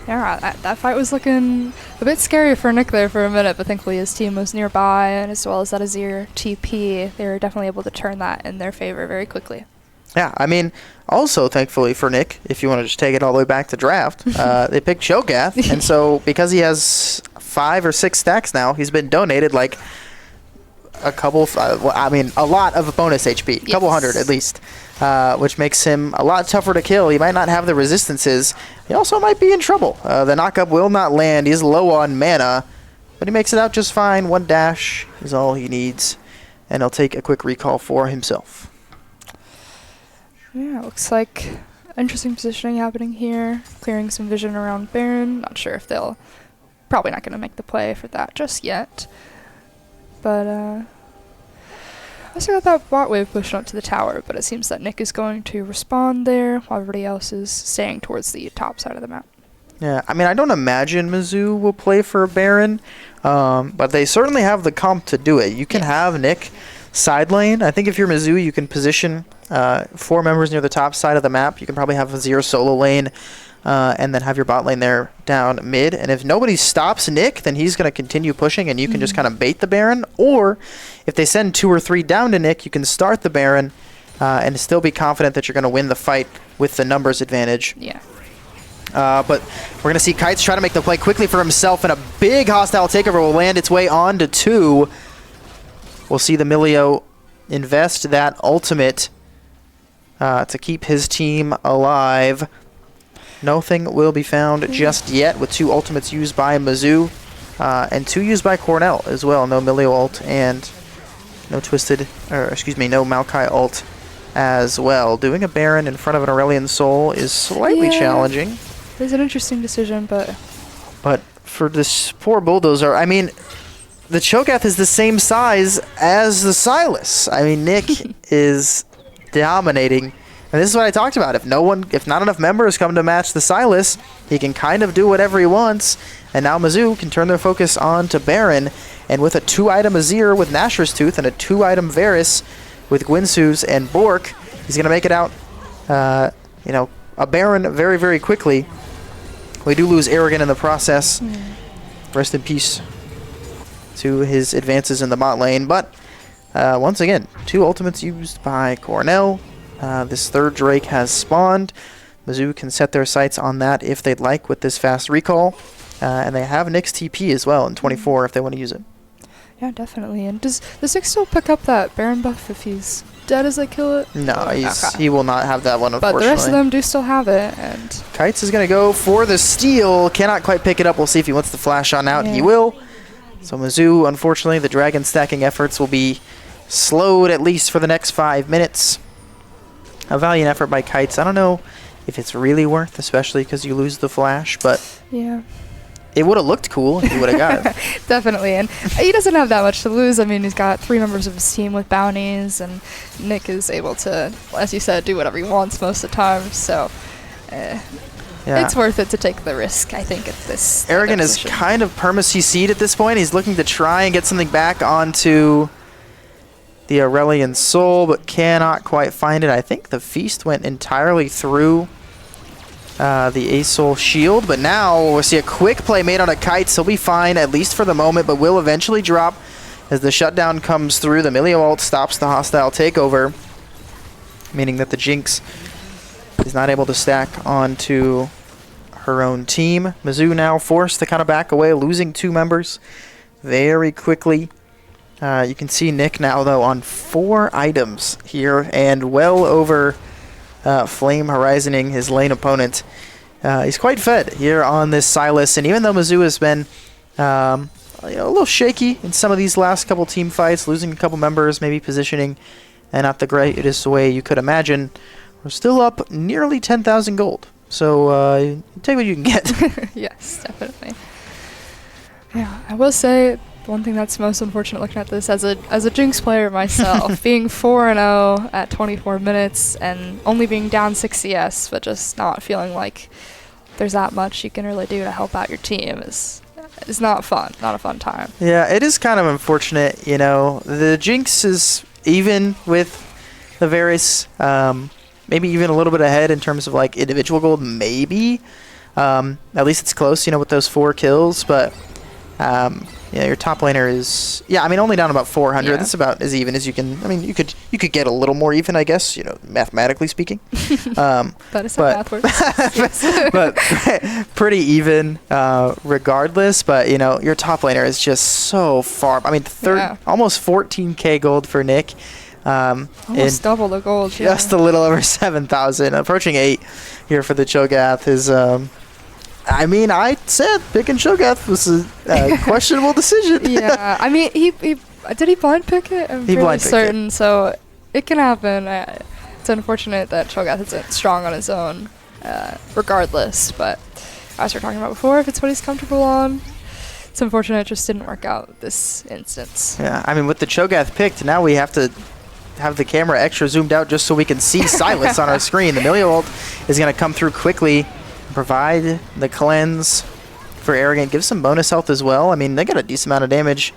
Yeah, that fight was looking a bit scary for Nick there for a minute, but thankfully his team was nearby, and as well as that Azir TP, they were definitely able to turn that in their favor very quickly. Yeah, I mean, also thankfully for Nick, if you want to just take it all the way back to draft, they picked Shogath, and so because he has 5 or 6 stacks now, he's been donated like a lot of bonus HP, a couple hundred at least, which makes him a lot tougher to kill. He might not have the resistances. He also might be in trouble. The knockup will not land. He's low on mana, but he makes it out just fine. 1 dash is all he needs, and he'll take a quick recall for himself. Yeah, looks like interesting positioning happening here. Clearing some vision around Baron. Not sure if they'll... Probably not going to make the play for that just yet. But, I also got that bot wave pushing up to the tower, but it seems that Nick is going to respond there while everybody else is staying towards the top side of the map. Yeah, I mean, I don't imagine Mizzou will play for a Baron, but they certainly have the comp to do it. You can have Nick side lane. I think if you're Mizzou, you can position 4 members near the top side of the map. You can probably have a Azir solo lane, and then have your bot lane there down mid. And if nobody stops Nick, then he's going to continue pushing, and you can just kind of bait the Baron. Or if they send 2 or 3 down to Nick, you can start the Baron and still be confident that you're going to win the fight with the numbers advantage. Yeah. But we're going to see Kites try to make the play quickly for himself, and a big hostile takeover will land its way on to 2. We'll see the Milio invest that ultimate to keep his team alive. Nothing will be found just yet, with 2 ultimates used by Mizzou and 2 used by Cornell as well. No Milio ult and no no Maokai ult as well. Doing a Baron in front of an Aurelion Soul is slightly challenging. It's an interesting decision, but for this poor Bulldozer, I mean, the Cho'Gath is the same size as the Silas. I mean, Nick is dominating. And this is what I talked about. If not enough members come to match the Silas, he can kind of do whatever he wants. And now Mizzou can turn their focus on to Baron. And with a 2-item Azir with Nashor's Tooth and a 2-item Varus with Gwynsu's and Bork, he's going to make it out, a Baron very, very quickly. We do lose Arrogant in the process. Rest in peace to his advances in the bot lane. But once again, 2 ultimates used by Cornell. This 3rd Drake has spawned. Mizzou can set their sights on that if they'd like with this fast recall. And they have Nick's TP as well in 24 if they want to use it. Yeah, definitely. And does Nick still pick up that Baron buff if he's dead as they kill it? No, he will not have that one, unfortunately. But the rest of them do still have it. And Kites is going to go for the steal. Cannot quite pick it up. We'll see if he wants to flash on out. Yeah. He will. So Mizzou, unfortunately, the dragon stacking efforts will be slowed at least for the next 5 minutes. A valiant effort by Kites. I don't know if it's really worth, especially because you lose the flash, but yeah, it would have looked cool if he would have got it. Definitely, and he doesn't have that much to lose. I mean, he's got 3 members of his team with bounties, and Nick is able to, as you said, do whatever he wants most of the time, so it's worth it to take the risk, I think, at this Arrogant is kind of perma-CC'd at this point. He's looking to try and get something back onto the Aurelion Soul, but cannot quite find it. I think the Feast went entirely through the A-Soul shield, but now we'll see a quick play made on a Kite. He'll be fine, at least for the moment, but will eventually drop as the shutdown comes through. The Milio ult stops the hostile takeover, meaning that the Jinx is not able to stack onto her own team. Mizzou now forced to kind of back away, losing 2 members very quickly. You can see Nick now, though, on 4 items here and well over Flame Horizoning his lane opponent. He's quite fed here on this Silas, and even though Mizzou has been a little shaky in some of these last couple team fights, losing a couple members, maybe positioning and not the greatest way you could imagine, we're still up nearly 10,000 gold. So take what you can get. Yes, definitely. Yeah, I will say one thing that's most unfortunate looking at this as a Jinx player myself, being 4-0 at 24 minutes and only being down 6 CS, but just not feeling like there's that much you can really do to help out your team is not fun, not a fun time. Yeah, it is kind of unfortunate, The Jinx is even with the Varus, maybe even a little bit ahead in terms of like individual gold, maybe. At least it's close, with those 4 kills. But your top laner is only down about 400. Yeah. That's about as even as you can. I mean, you could get a little more even, I guess. Mathematically speaking. That is how math works. Yes. But pretty even, regardless. But your top laner is just so far. I mean, almost 14k gold for Nick. Almost double the gold. Just a little over 7,000, approaching 8 here for the Cho'Gath. I said picking Cho'Gath was a questionable decision. Yeah, I mean, he did he blind pick it? I'm fairly certain, so it can happen. It's unfortunate that Cho'Gath isn't strong on his own, regardless. But as we were talking about before, if it's what he's comfortable on, it's unfortunate it just didn't work out this instance. Yeah, I mean, with the Cho'Gath picked, now we have to have the camera extra zoomed out just so we can see Silas on our screen. The Milio ult is going to come through quickly, provide the cleanse for Arrogant, give some bonus health as well. I mean, they got a decent amount of damage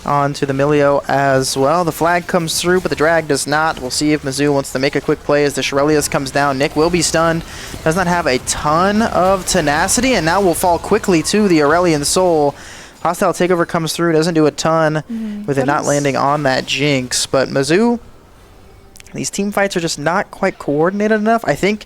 onto the Milio as well. The flag comes through, but the drag does not. We'll see if Mizzou wants to make a quick play as the Shirelius comes down. Nick will be stunned. Does not have a ton of tenacity, and now will fall quickly to the Aurelion Soul. Hostile takeover comes through, doesn't do a ton with it not landing on that Jinx. But Mizzou, these team fights are just not quite coordinated enough. I think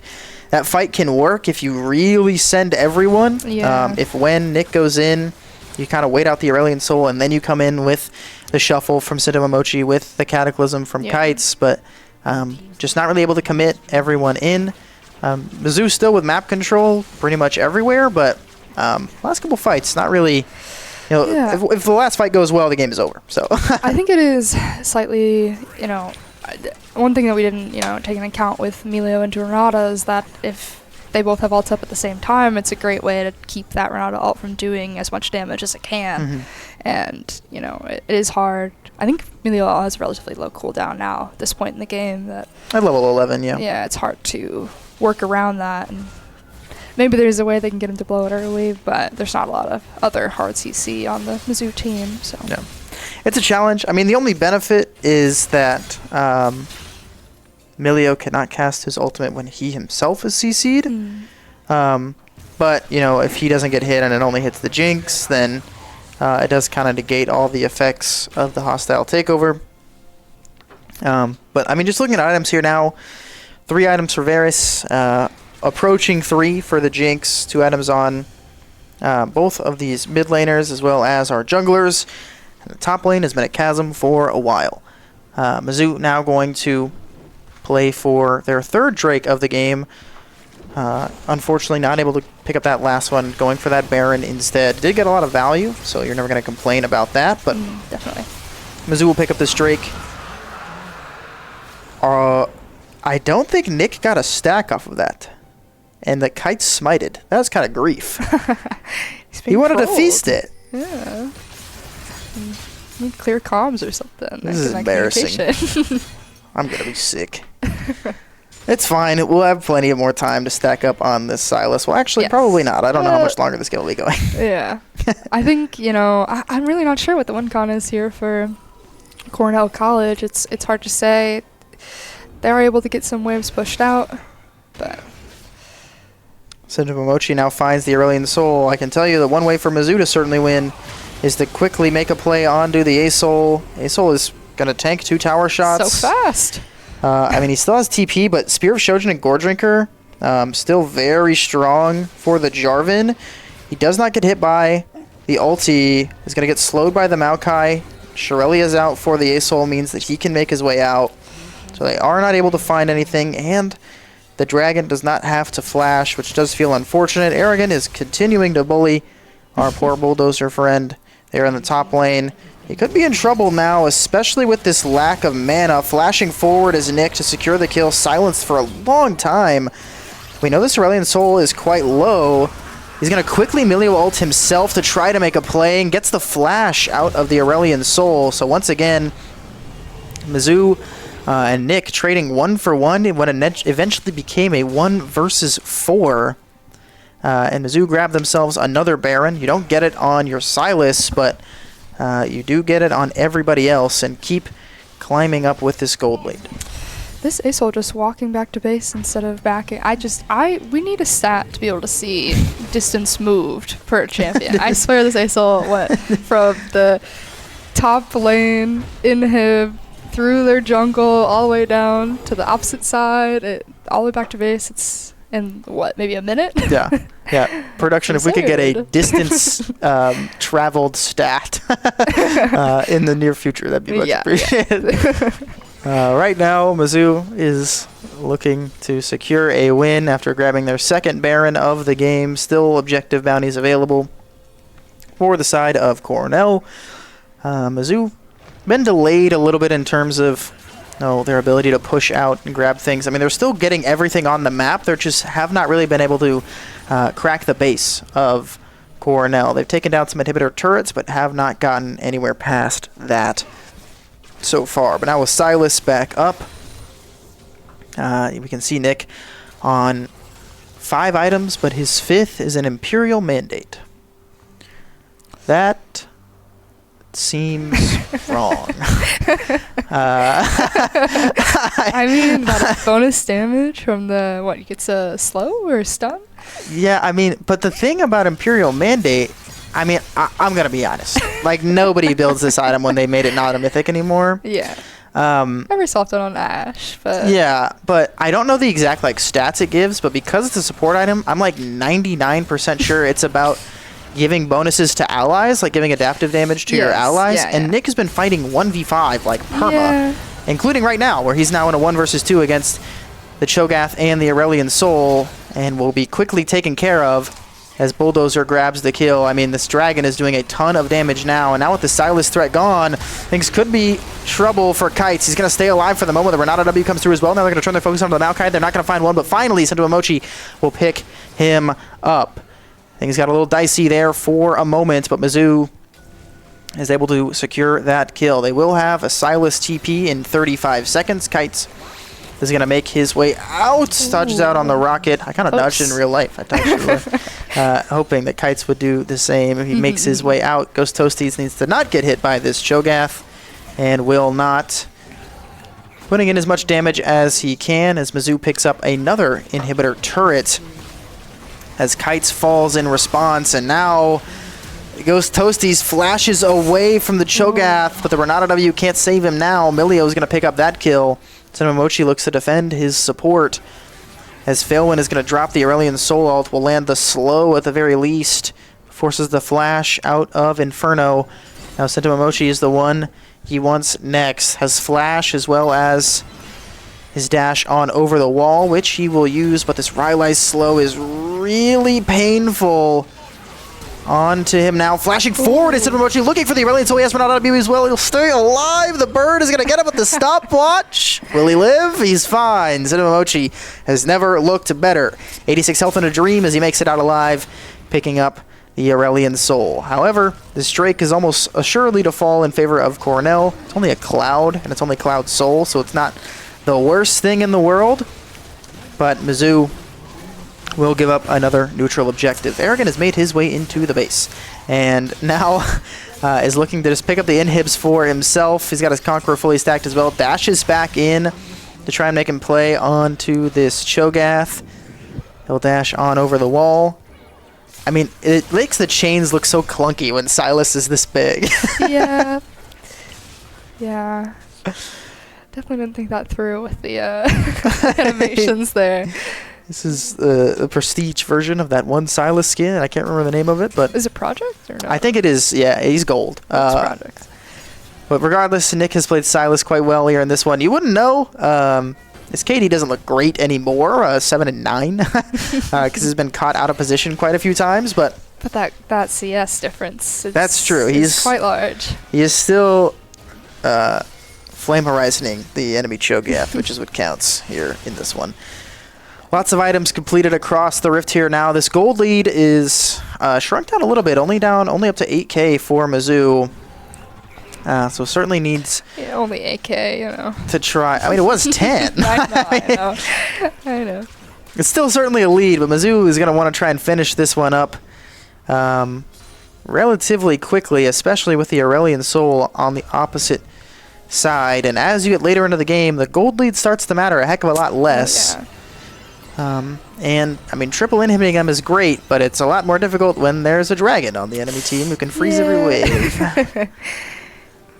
that fight can work if you really send everyone. Yeah. If when Nick goes in, you kind of wait out the Aurelion Soul, and then you come in with the shuffle from Mochi with the Cataclysm from Kites. But just not really able to commit everyone in. Mizzou still with map control pretty much everywhere, but last couple fights, not really... if the last fight goes well, the game is over. So I think it is slightly, one thing that we didn't, take into account with Milio and Renata is that if they both have ults up at the same time, it's a great way to keep that Renata ult from doing as much damage as it can. And, it is hard. I think Milio has a relatively low cooldown now at this point in the game. That at level 11, yeah. Yeah, it's hard to work around that. And maybe there's a way they can get him to blow it early, but there's not a lot of other hard CC on the Mizzou team. So yeah, it's a challenge. I mean, the only benefit is that Milio cannot cast his ultimate when he himself is CC'd. But, if he doesn't get hit and it only hits the Jinx, then it does kind of negate all the effects of the hostile takeover. But, I mean, just looking at items here now, 3 items for Varus, approaching 3 for the Jinx, 2 items on both of these mid laners as well as our junglers. And the top lane has been at Chasm for a while. Mizzou now going to play for their 3rd Drake of the game. Unfortunately not able to pick up that last one, going for that Baron instead. Did get a lot of value, so you're never going to complain about that. But definitely, Mizzou will pick up this Drake. I don't think Nick got a stack off of that. And the Kite smited. That was kind of grief. He wanted to feast it. Yeah. Need clear comms or something. This is embarrassing. I'm going to be sick. It's fine. We'll have plenty of more time to stack up on this Silas. Well, actually, probably not. I don't know how much longer this game will be going. Yeah. I think, I'm really not sure what the win con is here for Cornell College. It's hard to say. They are able to get some waves pushed out, but... Mochi now finds the Aurelion Soul. I can tell you that one way for Mizzou to certainly win is to quickly make a play onto the A-Soul. A-Soul is going to tank 2 tower shots. So fast. I mean, he still has TP, but Spear of Shojin and Gore Drinker still very strong for the Jarvan. He does not get hit by the ulti. He's going to get slowed by the Maokai. Shirelli is out for the A-Soul, means that he can make his way out. So they are not able to find anything, and the Dragon does not have to flash, which does feel unfortunate. Arrogant is continuing to bully our poor Bulldozer friend there in the top lane. He could be in trouble now, especially with this lack of mana. Flashing forward is Nick to secure the kill, silenced for a long time. We know this Aurelion Soul is quite low. He's going to quickly Milio ult himself to try to make a play, and gets the flash out of the Aurelion Soul. So once again, Mizzou and Nick trading 1 for 1 in what eventually became a 1 versus 4. And Mizzou grabbed themselves another Baron. You don't get it on your Silas, but you do get it on everybody else, and keep climbing up with this gold lead. This Asol just walking back to base instead of backing. We need a stat to be able to see distance moved per champion. I swear this Asol went from the top lane inhib through their jungle all the way down to the opposite side, all the way back to base. It's in maybe a minute? Yeah. Production, if we could get a distance traveled stat in the near future, that'd be much appreciated. Right now, Mizzou is looking to secure a win after grabbing their second Baron of the game. Still objective bounties available for the side of Cornell. Mizzou been delayed a little bit in terms of their ability to push out and grab things. I mean, they're still getting everything on the map. They just have not really been able to crack the base of Cornell. They've taken down some inhibitor turrets, but have not gotten anywhere past that so far. But now with Silas back up, we can see Nick on 5 items, but his 5th is an Imperial Mandate. That seems wrong. I mean, that bonus damage from the, what, gets a slow or a stun? Yeah, I mean, but the thing about Imperial Mandate, I mean, I'm going to be honest. Like, nobody builds this item when they made it not a mythic anymore. Yeah. Every so often on Ash, but... Yeah, but I don't know the exact, like, stats it gives, but because it's a support item, I'm, like, 99% sure it's about giving bonuses to allies, like giving adaptive damage to your allies. And Nick has been fighting 1v5, like, perma, including right now, where he's now in a 1 versus 2 against the Cho'Gath and the Aurelian Soul, and will be quickly taken care of as Bulldozer grabs the kill. I mean, this Dragon is doing a ton of damage now, and now with the Silas threat gone, things could be trouble for Kites. He's going to stay alive for the moment. The Renata W comes through as well. Now they're going to turn their focus onto the Maokai. They're not going to find one, but finally, Sentomochi will pick him up. Things got a little dicey there for a moment, but Mizzou is able to secure that kill. They will have a Silas TP in 35 seconds. Kites is going to make his way out. Dodges out on the rocket. I kind of dodged in real life. I dodged hoping that Kites would do the same. If he makes his way out, Ghost Toasties needs to not get hit by this Cho'Gath and will not. Putting in as much damage as he can as Mizzou picks up another inhibitor turret as Kites falls in response, and now Ghost Toasties flashes away from the Cho'Gath, but the Renata W can't save him now. Milio's going to pick up that kill. Sentomochi looks to defend his support as Phalewin is going to drop the Aurelian Soul ult, will land the slow at the very least, forces the flash out of Inferno. Now Sentomochi is the one he wants next, has flash as well as his dash on over the wall, which he will use, but this Rylai's slow is really painful onto him now. Flashing forward, it's Sentomochi looking for the Aurelian Soul. He has Renata W as well. He'll stay alive. The bird is going to get him with the stopwatch. Will he live? He's fine. Sentomochi has never looked better. 86 health in a dream as he makes it out alive, picking up the Aurelian Soul. However, this Drake is almost assuredly to fall in favor of Cornell. It's only a Cloud, and it's only Cloud Soul, so it's not the worst thing in the world, but Mizzou will give up another neutral objective. Arrogant has made his way into the base, and now is looking to just pick up the inhibs for himself. He's got his Conqueror fully stacked as well. Dashes back in to try and make him play onto this Cho'Gath. He'll dash on over the wall. I mean, it makes the chains look so clunky when Silas is this big. Yeah. Yeah. Definitely didn't think that through with the animations there. This is the prestige version of that one Silas skin. I can't remember the name of it, but is it Project or no? I think it is. Yeah, he's gold. It's Project. But regardless, Nick has played Silas quite well here in this one. You wouldn't know. His KD doesn't look great anymore. 7 and 9, because he's been caught out of position quite a few times. But that CS difference. That's true. He's quite large. He is still Flame Horizoning the enemy Cho'Gath, which is what counts here in this one. Lots of items completed across the rift here now. This gold lead is shrunk down a little bit, only up to 8K for Mizzou. So certainly needs only 8K, you know. To try. I mean, it was 10. I know. It's still certainly a lead, but Mizzou is going to want to try and finish this one up relatively quickly, especially with the Aurelian Soul on the opposite side. And as you get later into the game, the gold lead starts to matter a heck of a lot less. Yeah. And, I mean, triple inhibiting them is great, but it's a lot more difficult when there's a dragon on the enemy team who can freeze every wave.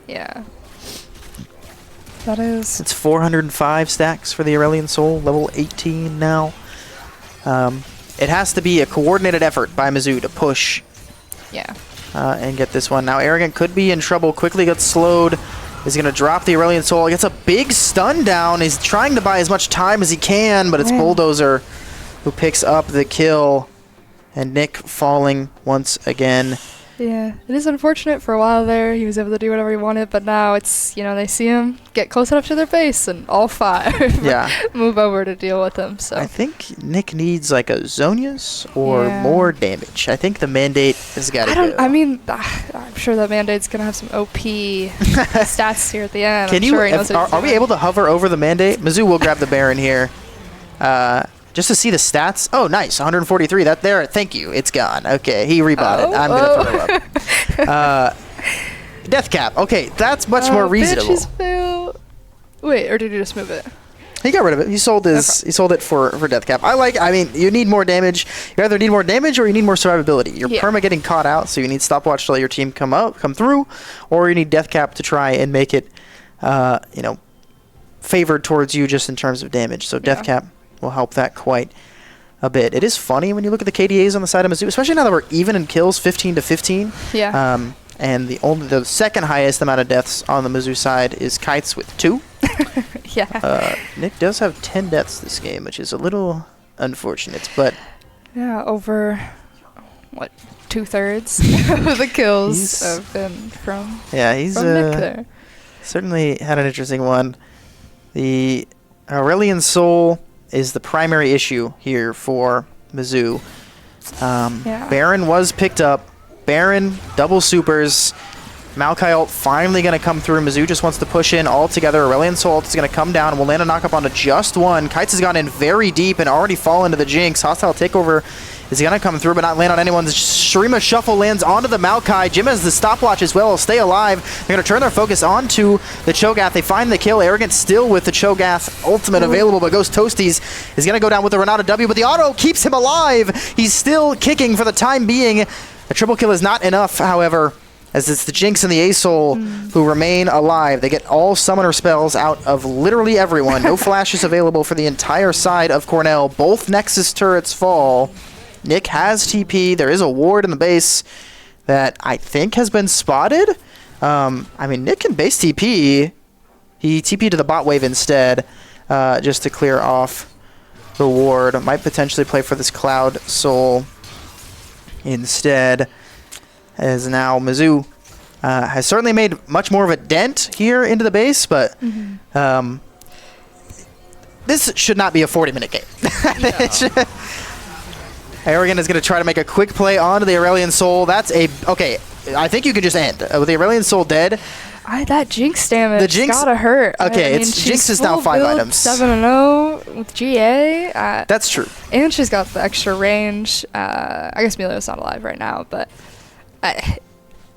Yeah. That is... It's 405 stacks for the Aurelion Soul, level 18 now. It has to be a coordinated effort by Mizzou to push and get this one. Now, Arrogant could be in trouble, quickly gets slowed. He's going to drop the Aurelion Soul. He gets a big stun down. He's trying to buy as much time as he can, but it's Bulldozer who picks up the kill. And Nick falling once again. Yeah, it is unfortunate. For a while there, he was able to do whatever he wanted, but now it's, you know, they see him get close enough to their base, and all 5 move over to deal with him. So I think Nick needs like a Zonius or more damage. I think the Mandate has got to go. I mean, I'm sure that Mandate's going to have some OP stats here at the end. Can are we able to hover over the Mandate? Mizzou will grab the Baron here. Just to see the stats. Oh, nice. 143. That there. Thank you. It's gone. Okay. He rebought it. I'm going to throw up. Death cap. Okay. That's much more reasonable. Wait, or did he just move it? He got rid of it. He sold his. He sold it for death cap. I mean, you need more damage. You either need more damage or you need more survivability. You're perma getting caught out, so you need stopwatch to let your team come through, or you need death cap to try and make it, favored towards you just in terms of damage. So death cap will help that quite a bit. It is funny when you look at the KDAs on the side of Mizzou, especially now that we're even in kills, 15-15. Yeah. And the second highest amount of deaths on the Mizzou side is Kites with 2. Nick does have 10 deaths this game, which is a little unfortunate, but over 2/3 of the kills have been from he's from Nick there. Certainly had an interesting one. The Aurelion Soul is the primary issue here for Mizzou. Baron was picked up. Baron, double supers. Maokai ult finally going to come through. Mizzou just wants to push in all together. Aurelion Soul ult is going to come down. We'll land a knock-up onto just one. Kites has gone in very deep and already fallen into the Jinx. Hostile takeover is going to come through, but not land on anyone. The Shurima Shuffle lands onto the Maokai. Jim has the stopwatch as well. He'll stay alive. They're going to turn their focus onto the Cho'Gath. They find the kill. Arrogant still with the Cho'Gath ultimate available, but Ghost Toasties is going to go down with the Renata W, but the auto keeps him alive. He's still kicking for the time being. A triple kill is not enough, however, as it's the Jinx and the A-Soul who remain alive. They get all summoner spells out of literally everyone. No flashes available for the entire side of Cornell. Both Nexus turrets fall. Nick has TP. There is a ward in the base that I think has been spotted. I mean, Nick can base TP. He TP'd to the bot wave instead, just to clear off the ward. Might potentially play for this Cloud Soul instead, as now Mizzou has certainly made much more of a dent here into the base, but this should not be a 40-minute game. Arrogant is going to try to make a quick play onto the Aurelion Soul. That's okay, I think you can just end. With the Aurelion Soul dead, that Jinx damage, the Jinx gotta hurt. Okay, Jinx is now 5 items. 7-0 with GA. That's true. And she's got the extra range. I guess Melio's not alive right now, but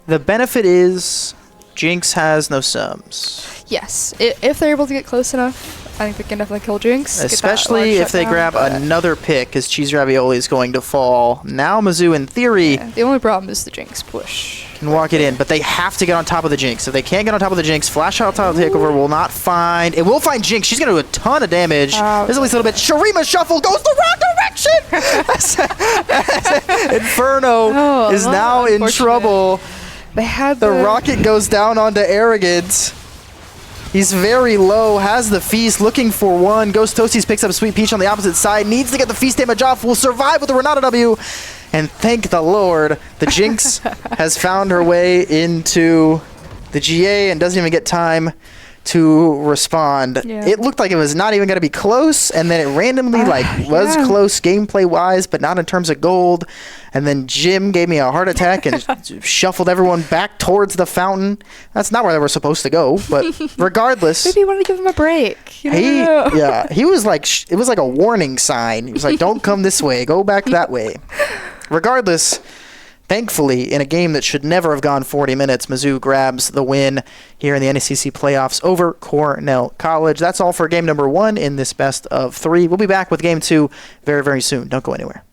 the benefit is Jinx has no sums. Yes, if they're able to get close enough, I think they can definitely kill Jinx. Especially if they grab another pick, because Cheese Ravioli is going to fall. Now Mizzou, in theory... the only problem is the Jinx push. Can walk it in, but they have to get on top of the Jinx. If they can't get on top of the Jinx, Flash Out Tile Takeover will not find... It will find Jinx. She's going to do a ton of damage. There's at least a little bit. Shurima Shuffle goes the wrong direction! Inferno is now in trouble. They had the rocket goes down onto Arrogant. He's very low, has the feast, looking for one. Ghost Toasties picks up Sweet Peach on the opposite side, needs to get the feast damage off, will survive with the Renata W. And thank the Lord, the Jinx has found her way into the GA and doesn't even get time to respond. It looked like it was not even going to be close, and then it randomly was close gameplay-wise, but not in terms of gold. And then Jim gave me a heart attack and shuffled everyone back towards the fountain. That's not where they were supposed to go, but regardless. Maybe he wanted to give him a break. He was like, it was like a warning sign. He was like, don't come this way, go back that way. Regardless, thankfully, in a game that should never have gone 40 minutes, Mizzou grabs the win here in the NECC playoffs over Cornell College. That's all for game number 1 in this best of 3. We'll be back with game 2 very, very soon. Don't go anywhere.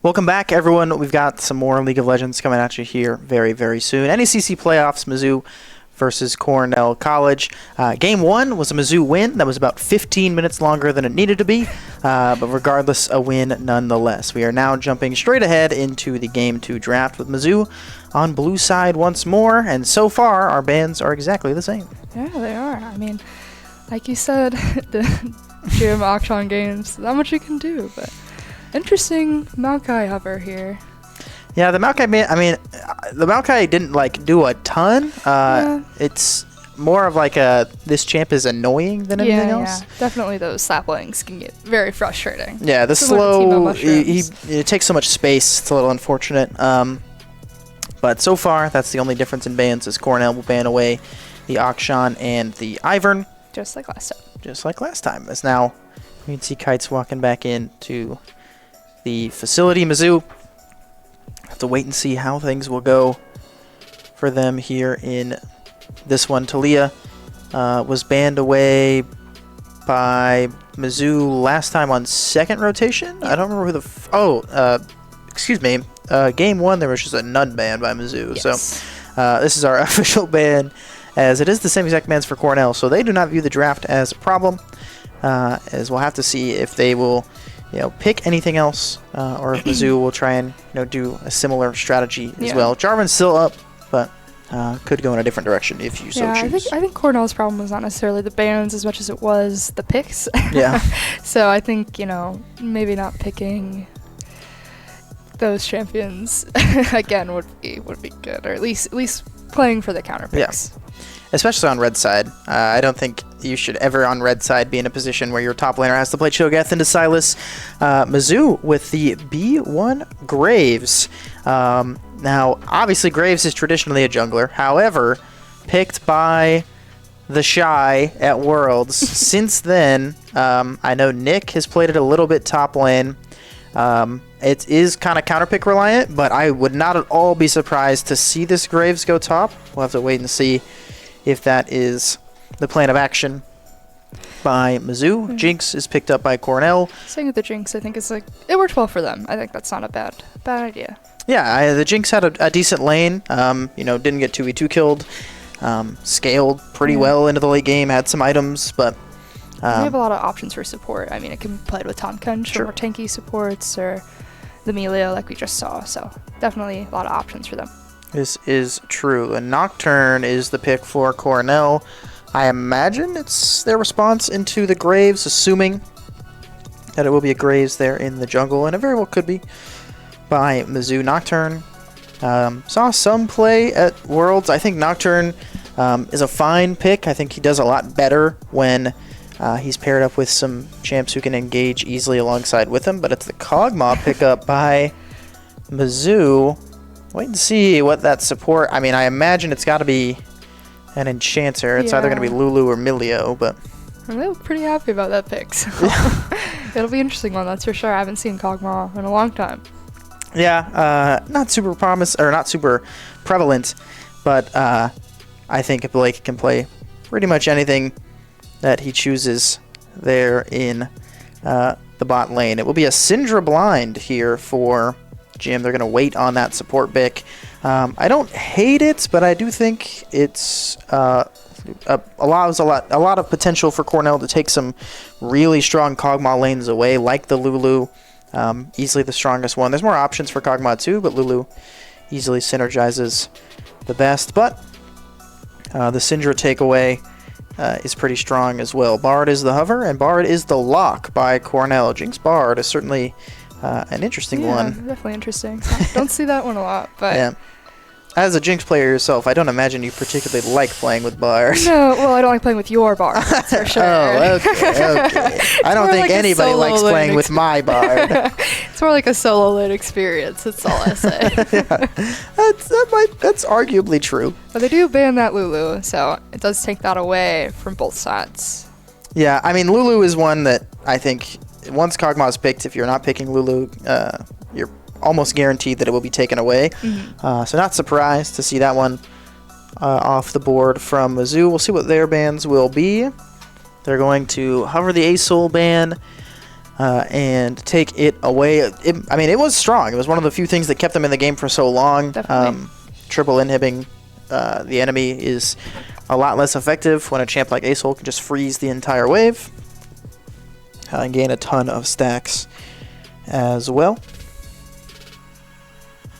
Welcome back, everyone. We've got some more League of Legends coming at you here very, very soon. NECC playoffs, Mizzou versus Cornell College. Game 1 was a Mizzou win. That was about 15 minutes longer than it needed to be, but regardless, a win nonetheless. We are now jumping straight ahead into the Game 2 draft with Mizzou on blue side once more, and so far, our bands are exactly the same. Yeah, they are. I mean, like you said, the GM auction games, not much you can do, but interesting Maokai hover here. Yeah, the Maokai, the Maokai didn't do a ton. Yeah. It's more of this champ is annoying than anything else. Yeah, definitely those saplings can get very frustrating. Yeah, the Similar to slow, it takes so much space. It's a little unfortunate. But so far, that's the only difference in bans is Cornell will ban away the Akshan and the Ivern. Just like last time. Just like last time. As now, you can see Kites walking back into the facility. Mizzou have to wait and see how things will go for them here in this one. Talia was banned away by Mizzou last time on second rotation. I don't remember who excuse me. Game 1, there was just a none ban by Mizzou. Yes. So this is our official ban, as it is the same exact bans for Cornell. So they do not view the draft as a problem, as we'll have to see if they will pick anything else, or if Mizzou will try and do a similar strategy as well. Jarvan's still up, but could go in a different direction if you so choose. I think Cornell's problem was not necessarily the bans as much as it was the picks. Yeah. So I think maybe not picking those champions again would be good, or at least playing for the counter picks. Yeah. Especially on red side. I don't think you should ever on red side be in a position where your top laner has to play Cho'Gath into Silas. Mizzou with the B1 Graves. Now, obviously, Graves is traditionally a jungler. However, picked by the Shy at Worlds. Since then, I know Nick has played it a little bit top lane. It is kind of counterpick reliant, but I would not at all be surprised to see this Graves go top. We'll have to wait and see if that is the plan of action by Mizzou. Jinx is picked up by Cornell. Saying with the Jinx, I think it's it worked well for them. I think that's not a bad idea. Yeah, the Jinx had a decent lane. Didn't get 2v2 killed. Scaled pretty well into the late game. Had some items, but we have a lot of options for support. I mean, it can be played with Tahm Kench for more tanky supports, or the Melio like we just saw. So definitely a lot of options for them. This is true. And Nocturne is the pick for Cornell. I imagine it's their response into the Graves, assuming that it will be a Graves there in the jungle, and it very well could be by Mizzou. Nocturne saw some play at Worlds. I think Nocturne is a fine pick. I think he does a lot better when he's paired up with some champs who can engage easily alongside with him, but it's the Kog'Maw pickup by Mizzou. Wait and see what that support... I mean, I imagine it's got to be an Enchanter. It's either going to be Lulu or Milio, but... I'm pretty happy about that pick, so it'll be an interesting one, that's for sure. I haven't seen Kog'Maw in a long time. Yeah, not super prevalent, but I think Blake can play pretty much anything that he chooses there in the bot lane. It will be a Syndra blind here for GM. They're going to wait on that support pick. I don't hate it, but I do think it's allows a lot of potential for Cornell to take some really strong Kog'Maw lanes away, like the Lulu. Easily the strongest one. There's more options for Kog'Maw too, but Lulu easily synergizes the best. But the Syndra takeaway is pretty strong as well. Bard is the hover, and Bard is the lock by Cornell. Jinx Bard is certainly an interesting one. Definitely interesting. Don't see that one a lot, but yeah. As a Jinx player yourself, I don't imagine you particularly like playing with Bard. No, well, I don't like playing with your Bard, that's for sure. Oh, okay. I don't think anybody likes playing with my Bard. It's more like a solo lane experience, that's all I say. Yeah. That's arguably true. But they do ban that Lulu, so it does take that away from both sides. Yeah, I mean, Lulu is one that I think once Kog'Maw is picked, if you're not picking Lulu, you're almost guaranteed that it will be taken away. So not surprised to see that one off the board from Mizzou. We'll see what their bans will be. They're going to hover the ASOL ban. and take it away. It was strong. It was one of the few things that kept them in the game for so long. Definitely. Triple inhibiting the enemy is a lot less effective when a champ like Acehole can just freeze the entire wave and gain a ton of stacks as well.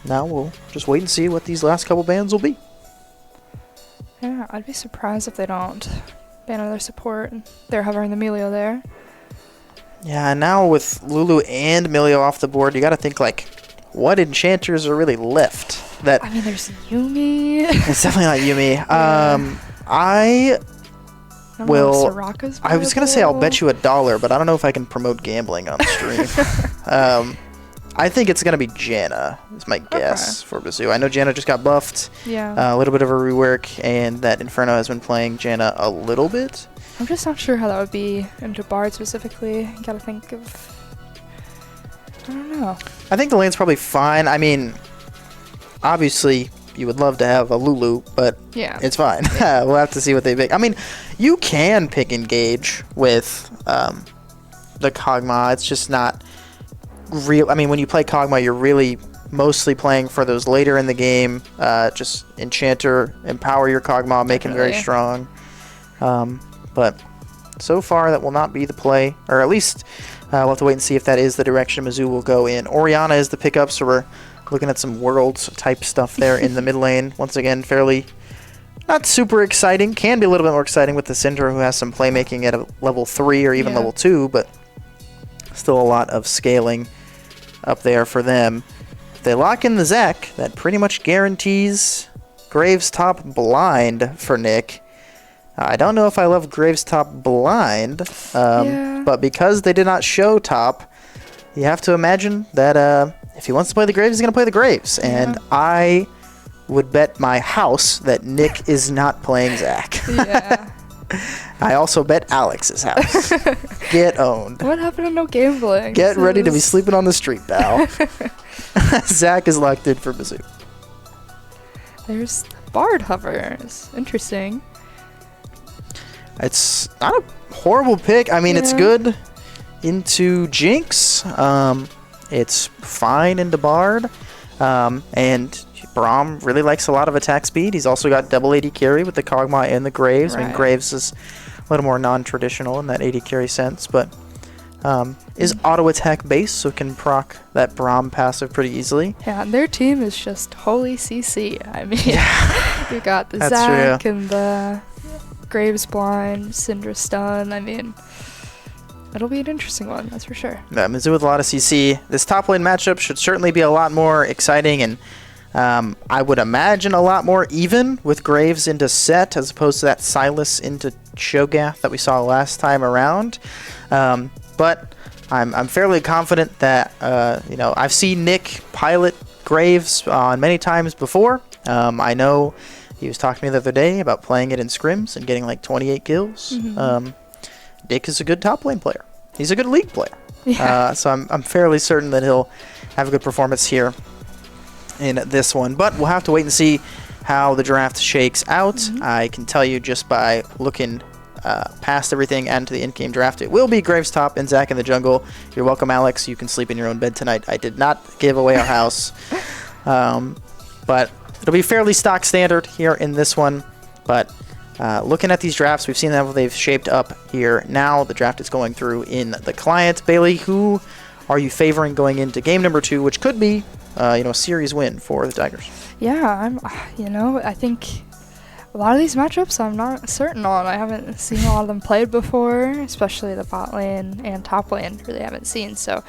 Now we'll just wait and see what these last couple bans will be. Yeah, I'd be surprised if they don't ban their support. They're hovering the Melio there. Yeah, and now with Lulu and Milio off the board, you got to think, like, what enchanters are really left? That I mean, there's Yumi. It's definitely not Yumi. Yeah. I don't will. know if Soraka's I was gonna say I'll bet viable. you $1, but I don't know if I can promote gambling on stream. I think it's gonna be Janna. Is my guess for Mizzou. I know Janna just got buffed. Yeah. A little bit of a rework, and that Inferno has been playing Janna a little bit. I'm just not sure how that would be into Bard specifically. Gotta think of. I don't know. I think the lane's probably fine. I mean, obviously, you would love to have a Lulu, but Yeah. it's fine. We'll have to see what they pick. I mean, you can pick Engage with the Kog'Maw. It's just not real. I mean, when you play Kog'Maw, you're really mostly playing for those later in the game. Just Enchanter, empower your Kog'Maw, make him very Definitely. strong. But so far, that will not be the play, or at least we'll have to wait and see if that is the direction Mizzou will go in. Orianna is the pickup, so we're looking at some Worlds type stuff there in the mid lane. Once again, fairly not super exciting. Can be a little bit more exciting with the Syndra, who has some playmaking at a level 3 or even Yeah. level 2, but still a lot of scaling up there for them. If they lock in the Zac, that pretty much guarantees Graves top blind for Nick. I don't know if I love Graves top blind, Yeah. but because they did not show top, you have to imagine that if he wants to play the Graves, he's going to play the Graves. And I would bet my house that Nick is not playing Zac. Yeah. I also bet Alex's house. Get owned. What happened to no gambling? Get This ready to be is- sleeping on the street, pal. Zac is locked in for Mizzou. There's Bard hovers. Interesting. It's not a horrible pick. I mean, it's Yeah. good into Jinx. It's fine into Bard. And Braum really likes a lot of attack speed. He's also got double AD carry with the Kog'Maw and the Graves. I mean, Right. Graves is a little more non-traditional in that AD carry sense, but is auto attack based, so can proc that Braum passive pretty easily. Yeah, and their team is just holy CC. I mean, you got the That's Zac true. and the Graves blind, Syndra stun. I mean, it'll be an interesting one, that's for sure. Mizzou with a lot of CC. This top lane matchup should certainly be a lot more exciting, and I would imagine a lot more even with Graves into Set as opposed to that Silas into Cho'Gath that we saw last time around. But I'm fairly confident that I've seen Nick pilot Graves on many times before. I know he was talking to me the other day about playing it in scrims and getting like 28 kills. Nick is a good top lane player. He's a good league player. Yeah. So I'm fairly certain that he'll have a good performance here in this one. But we'll have to wait and see how the draft shakes out. I can tell you just by looking past everything and to the in-game draft, it will be Graves top and Zac in the jungle. You're welcome, Alex. You can sleep in your own bed tonight. I did not give away our house. But it'll be fairly stock standard here in this one. But looking at these drafts, we've seen how they've shaped up here. Now the draft is going through in the client. Bailey, who are you favoring going into game number 2, which could be a series win for the Tigers? Yeah, I think a lot of these matchups I'm not certain on. I haven't seen a lot of them played before, especially the bot lane and top lane, really haven't seen. So,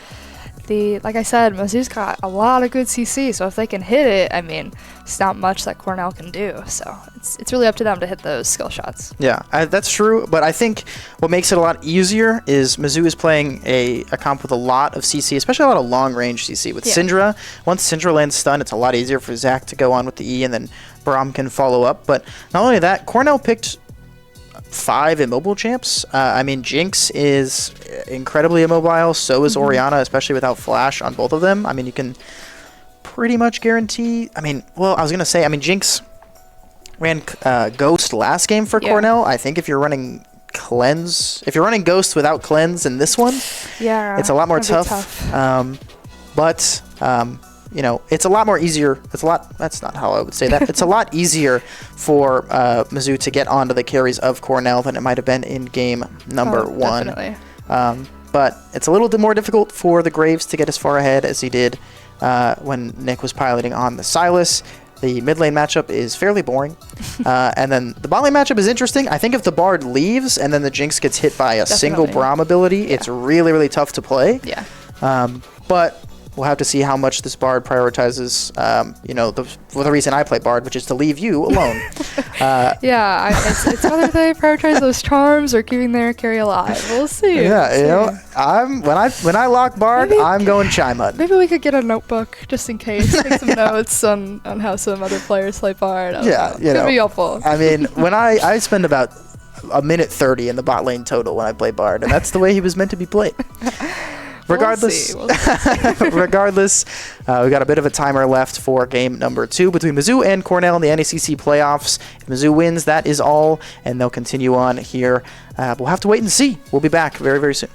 like I said, Mizzou's got a lot of good CC, so if they can hit it, I mean, it's not much that Cornell can do. So, it's really up to them to hit those skill shots. Yeah, that's true, but I think what makes it a lot easier is Mizzou is playing a comp with a lot of CC, especially a lot of long-range CC. With Syndra, once Syndra lands stun, it's a lot easier for Zac to go on with the E, and then Braum can follow up. But not only that, Cornell picked 5 immobile champs. I mean, Jinx is incredibly immobile, so is Orianna, especially without flash on both of them. I mean, you can pretty much guarantee... Jinx ran Ghost last game for Cornell. I think if you're running cleanse. If you're running Ghost without cleanse in this one, Yeah, it's a lot more that'd be tough. But you know, it's a lot more easier. That's not how I would say that. It's a lot easier for Mizzou to get onto the carries of Cornell than it might have been in game number 1. Definitely. But it's a little bit more difficult for the Graves to get as far ahead as he did when Nick was piloting on the Silas. The mid lane matchup is fairly boring. And then the bot lane matchup is interesting. I think if the Bard leaves and then the Jinx gets hit by a single Braum ability, it's really, really tough to play. Yeah. But we'll have to see how much this Bard prioritizes, you know, the reason I play Bard, which is to leave you alone. It's whether they prioritize those charms or keeping their carry alive. We'll see. Yeah, you know, when I lock Bard, I'm going Chime Hut. Maybe we could get a notebook just in case, take some notes on how some other players play Bard. Yeah, you know, could be helpful. I mean, when I spend about a minute 30 in the bot lane total when I play Bard, and that's the way he was meant to be played. Regardless, We'll see. regardless, we got a bit of a timer left for game number 2 between Mizzou and Cornell in the NECC playoffs. If Mizzou wins, that is all, and they'll continue on here. We'll have to wait and see. We'll be back very, very soon.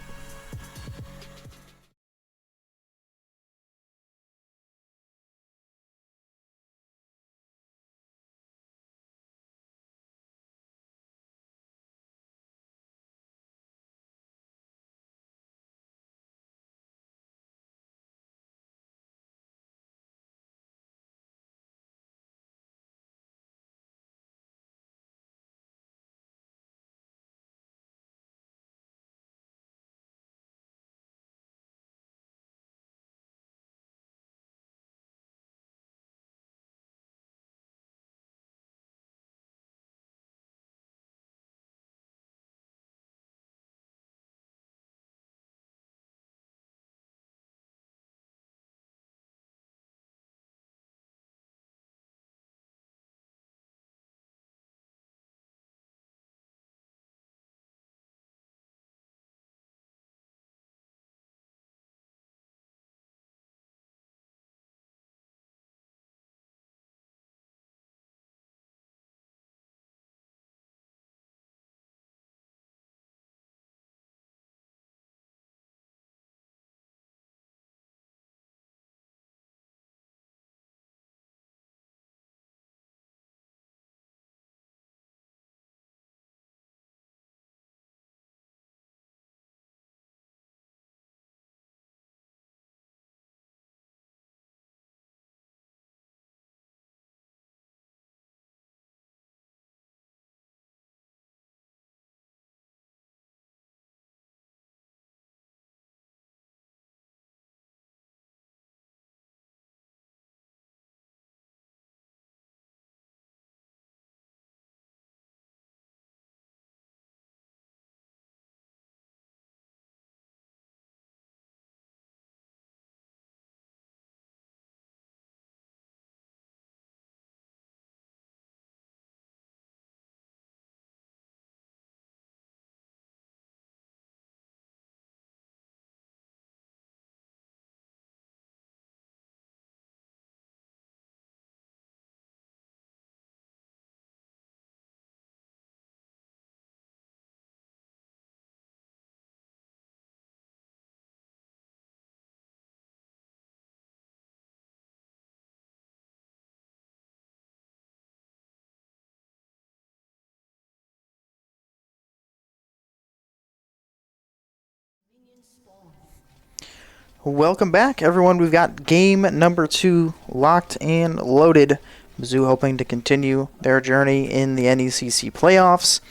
Welcome back, everyone. We've got game number 2 locked and loaded. Mizzou hoping to continue their journey in the NECC playoffs,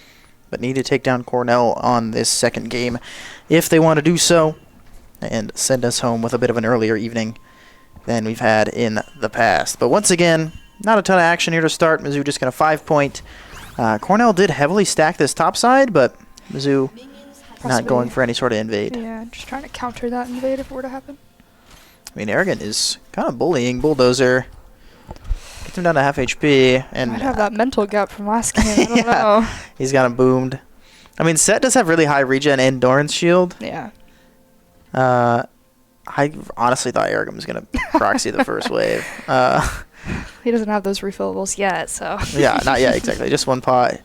but need to take down Cornell on this second game if they want to do so and send us home with a bit of an earlier evening than we've had in the past. But once again, not a ton of action here to start. Mizzou just got a 5-point. Cornell did heavily stack this top side, but Mizzou not going for any sort of invade. Yeah, just trying to counter that invade if it were to happen. I mean, Arrogant is kind of bullying Bulldozer. Gets him down to half HP. And might have that mental gap from last game. I don't know. He's got him boomed. I mean, Set does have really high regen and Doran's shield. Yeah. I honestly thought Arrogant was going to proxy the first wave. He doesn't have those refillables yet, so. Yeah, not yet, exactly. Just one pot.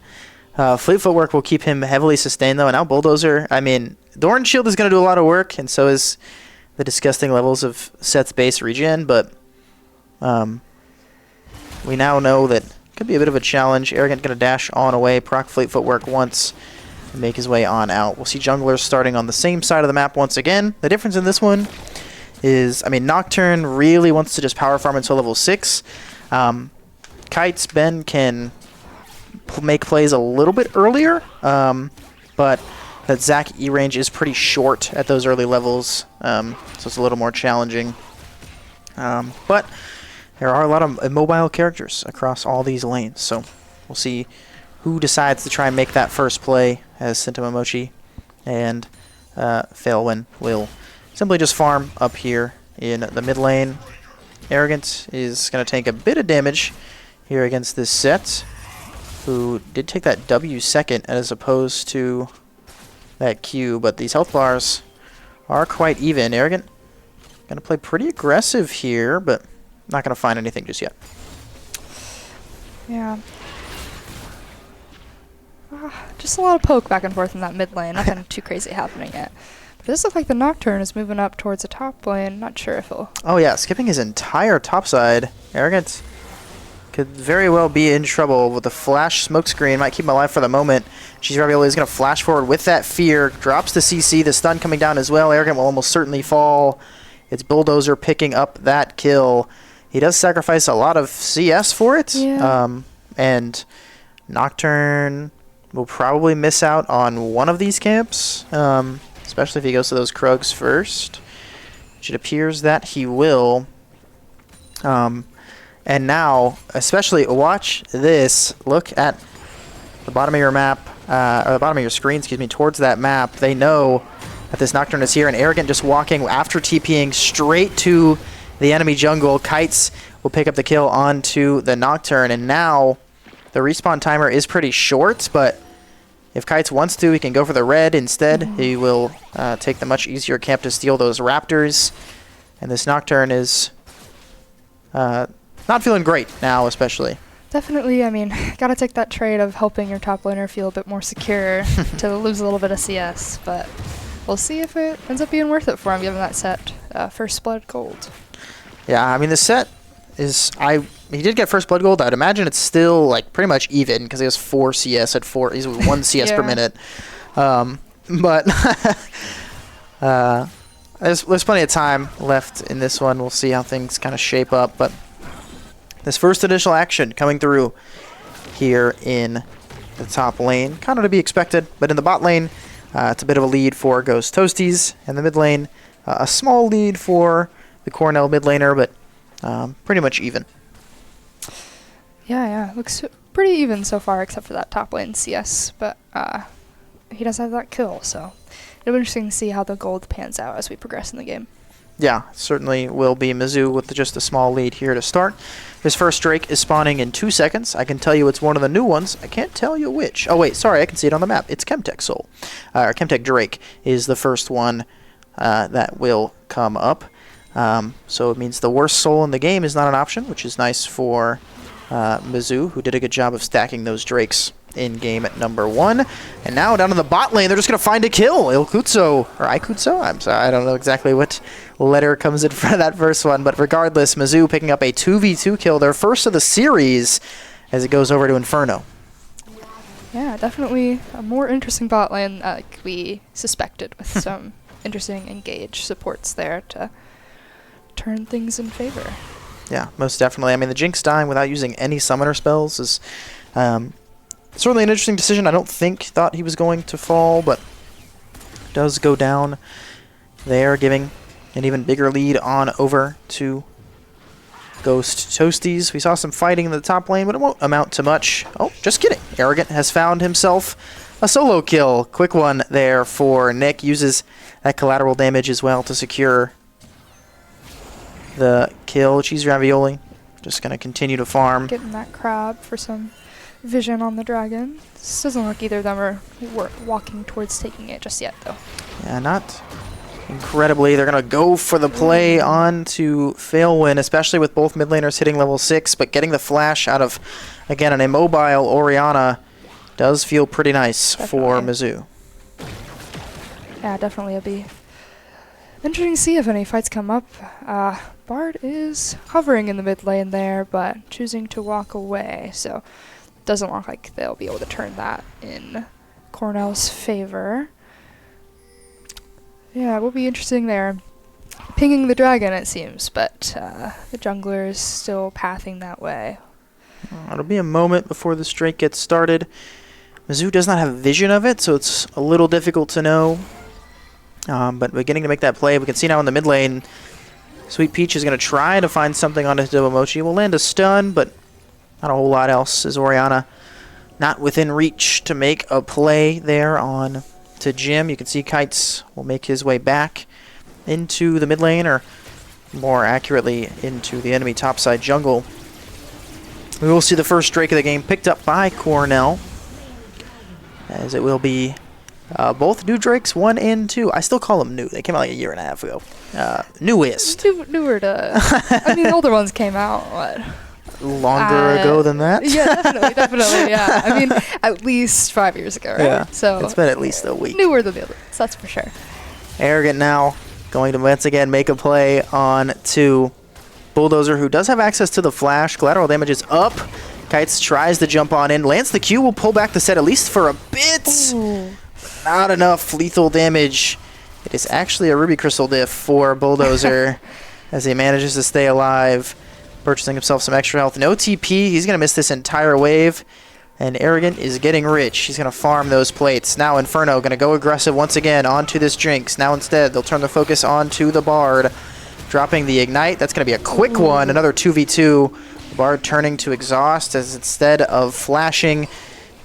Fleet Footwork will keep him heavily sustained, though, and now Bulldozer, I mean, Thorn Shield is going to do a lot of work, and so is the disgusting levels of Seth's base regen, but we now know that it could be a bit of a challenge. Arrogant going to dash on away, proc Fleet Footwork once, and make his way on out. We'll see junglers starting on the same side of the map once again. The difference in this one is, I mean, Nocturne really wants to just power farm until level 6. Kites, Ben can make plays a little bit earlier, but that Zac E range is pretty short at those early levels, so it's a little more challenging. But there are a lot of immobile characters across all these lanes, so we'll see who decides to try and make that first play, as Sentimomochi and Failwin will simply just farm up here in the mid lane. Arrogant is going to take a bit of damage here against this set, who did take that W second as opposed to that Q, but these health bars are quite even. Arrogant going to play pretty aggressive here, but not going to find anything just yet. Yeah. Just a lot of poke back and forth in that mid lane. Nothing too crazy happening yet. But this looks like the Nocturne is moving up towards the top lane. Not sure if he'll... Oh yeah, skipping his entire top side. Arrogant could very well be in trouble with the flash smokescreen. Might keep him alive for the moment. She's Ravioli is going to flash forward with that fear. Drops the CC. The stun coming down as well. Arrogant will almost certainly fall. It's Bulldozer picking up that kill. He does sacrifice a lot of CS for it. Yeah. And Nocturne will probably miss out on one of these camps, especially if he goes to those Krugs first, which it appears that he will. And now, especially, watch this. Look at the bottom of your map, or the bottom of your screen, excuse me, towards that map. They know that this Nocturne is here, and Arrogant just walking after TPing straight to the enemy jungle. Kites will pick up the kill onto the Nocturne, and now the respawn timer is pretty short, but if Kites wants to, he can go for the red instead. He will take the much easier camp to steal those Raptors, and this Nocturne is not feeling great now, especially. Definitely, I mean, gotta take that trade of helping your top laner feel a bit more secure to lose a little bit of CS, but we'll see if it ends up being worth it for him, given that set first blood gold. Yeah, I mean, the set is... He did get first blood gold. I'd imagine it's still like pretty much even because he has 4 CS at 4. He's 1 CS per minute. But there's plenty of time left in this one. We'll see how things kind of shape up. But this first initial action coming through here in the top lane, kind of to be expected. But in the bot lane, it's a bit of a lead for Ghost Toasties. In the mid lane, a small lead for the Cornell mid laner, but pretty much even. Yeah, looks pretty even so far, except for that top lane CS, but he does have that kill, so it'll be interesting to see how the gold pans out as we progress in the game. Yeah, certainly will be Mizzou with just a small lead here to start. His first Drake is spawning in 2 seconds. I can tell you it's one of the new ones. I can't tell you which. Oh wait, sorry, I can see it on the map. It's Chemtech Soul. Or Chemtech Drake is the first one that will come up. So it means the worst soul in the game is not an option, which is nice for Mizzou, who did a good job of stacking those Drakes in game at number 1. And now down in the bot lane, they're just going to find a kill. Ilkutso, or Aikutso? I'm sorry, I don't know exactly what letter comes in front of that first one. But regardless, Mizzou picking up a 2v2 kill, their first of the series, as it goes over to Inferno. Yeah, definitely a more interesting bot lane like we suspected, with some interesting engage supports there to turn things in favor. Yeah, most definitely. I mean, the Jinx dying without using any summoner spells is certainly an interesting decision. I don't thought he was going to fall, but does go down there, giving an even bigger lead on over to Ghost Toasties. We saw some fighting in the top lane, but it won't amount to much. Oh, just kidding. Arrogant has found himself a solo kill. Quick one there for Nick. Uses that collateral damage as well to secure the kill. Cheese Ravioli just going to continue to farm. Getting that crab for some vision on the dragon. This doesn't look either of them are walking towards taking it just yet, though. Yeah, not incredibly. They're going to go for the play on to Failwin, especially with both mid laners hitting level 6, but getting the flash out of, again, an immobile Orianna does feel pretty nice for Mizzou. Yeah, definitely. It'll be interesting to see if any fights come up. Bard is hovering in the mid lane there, but choosing to walk away. So it doesn't look like they'll be able to turn that in Cornell's favor. Yeah, it will be interesting there. Pinging the dragon, it seems, but the jungler is still pathing that way. It'll be a moment before the strike gets started. Mizzou does not have vision of it, so it's a little difficult to know. But beginning to make that play. We can see now in the mid lane, Sweet Peach is going to try to find something on his Dobomochi. Will land a stun, but not a whole lot else. Is Orianna not within reach to make a play there on to Jim. You can see Kites will make his way back into the mid lane, or more accurately, into the enemy topside jungle. We will see the first Drake of the game picked up by Cornell, as it will be both new Drakes, 1 and 2. I still call them new. They came out like a year and a half ago. Newest. Newer to... I mean, older ones came out, what? Longer ago than that? Yeah, definitely, yeah. I mean, at least 5 years ago, right? Yeah, so it's been at least a week. Newer than the others, that's for sure. Arrogant now going to once again make a play on to Bulldozer, who does have access to the flash. Collateral damage is up. Kites tries to jump on in. Lands the Q, will pull back the set at least for a bit. Ooh. Not enough lethal damage. It is actually a Ruby Crystal diff for Bulldozer as he manages to stay alive, purchasing himself some extra health. No TP. He's going to miss this entire wave. And Arrogant is getting rich. He's going to farm those plates. Now Inferno going to go aggressive once again onto this Jinx. Now instead, they'll turn the focus onto the Bard, dropping the Ignite. That's going to be a quick one. Another 2v2. Bard turning to Exhaust, as instead of flashing,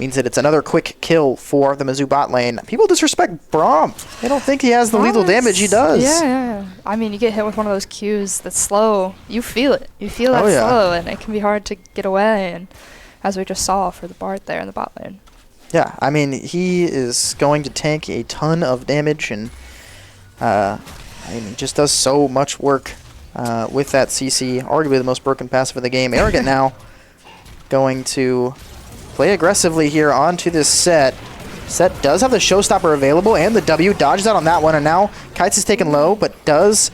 means that it's another quick kill for the Mizzou bot lane. People disrespect Braum. They don't think he has the lethal damage he does. Yeah. I mean, you get hit with one of those Qs that's slow. You feel it. You feel that slow, and it can be hard to get away. And as we just saw for the Bard there in the bot lane. Yeah, I mean, he is going to tank a ton of damage, and I mean, he just does so much work with that CC. Arguably the most broken passive of the game. Arrogant now going to play aggressively here onto this set. Set does have the showstopper available, and the W dodges out on that one, and now Kites is taken low, but does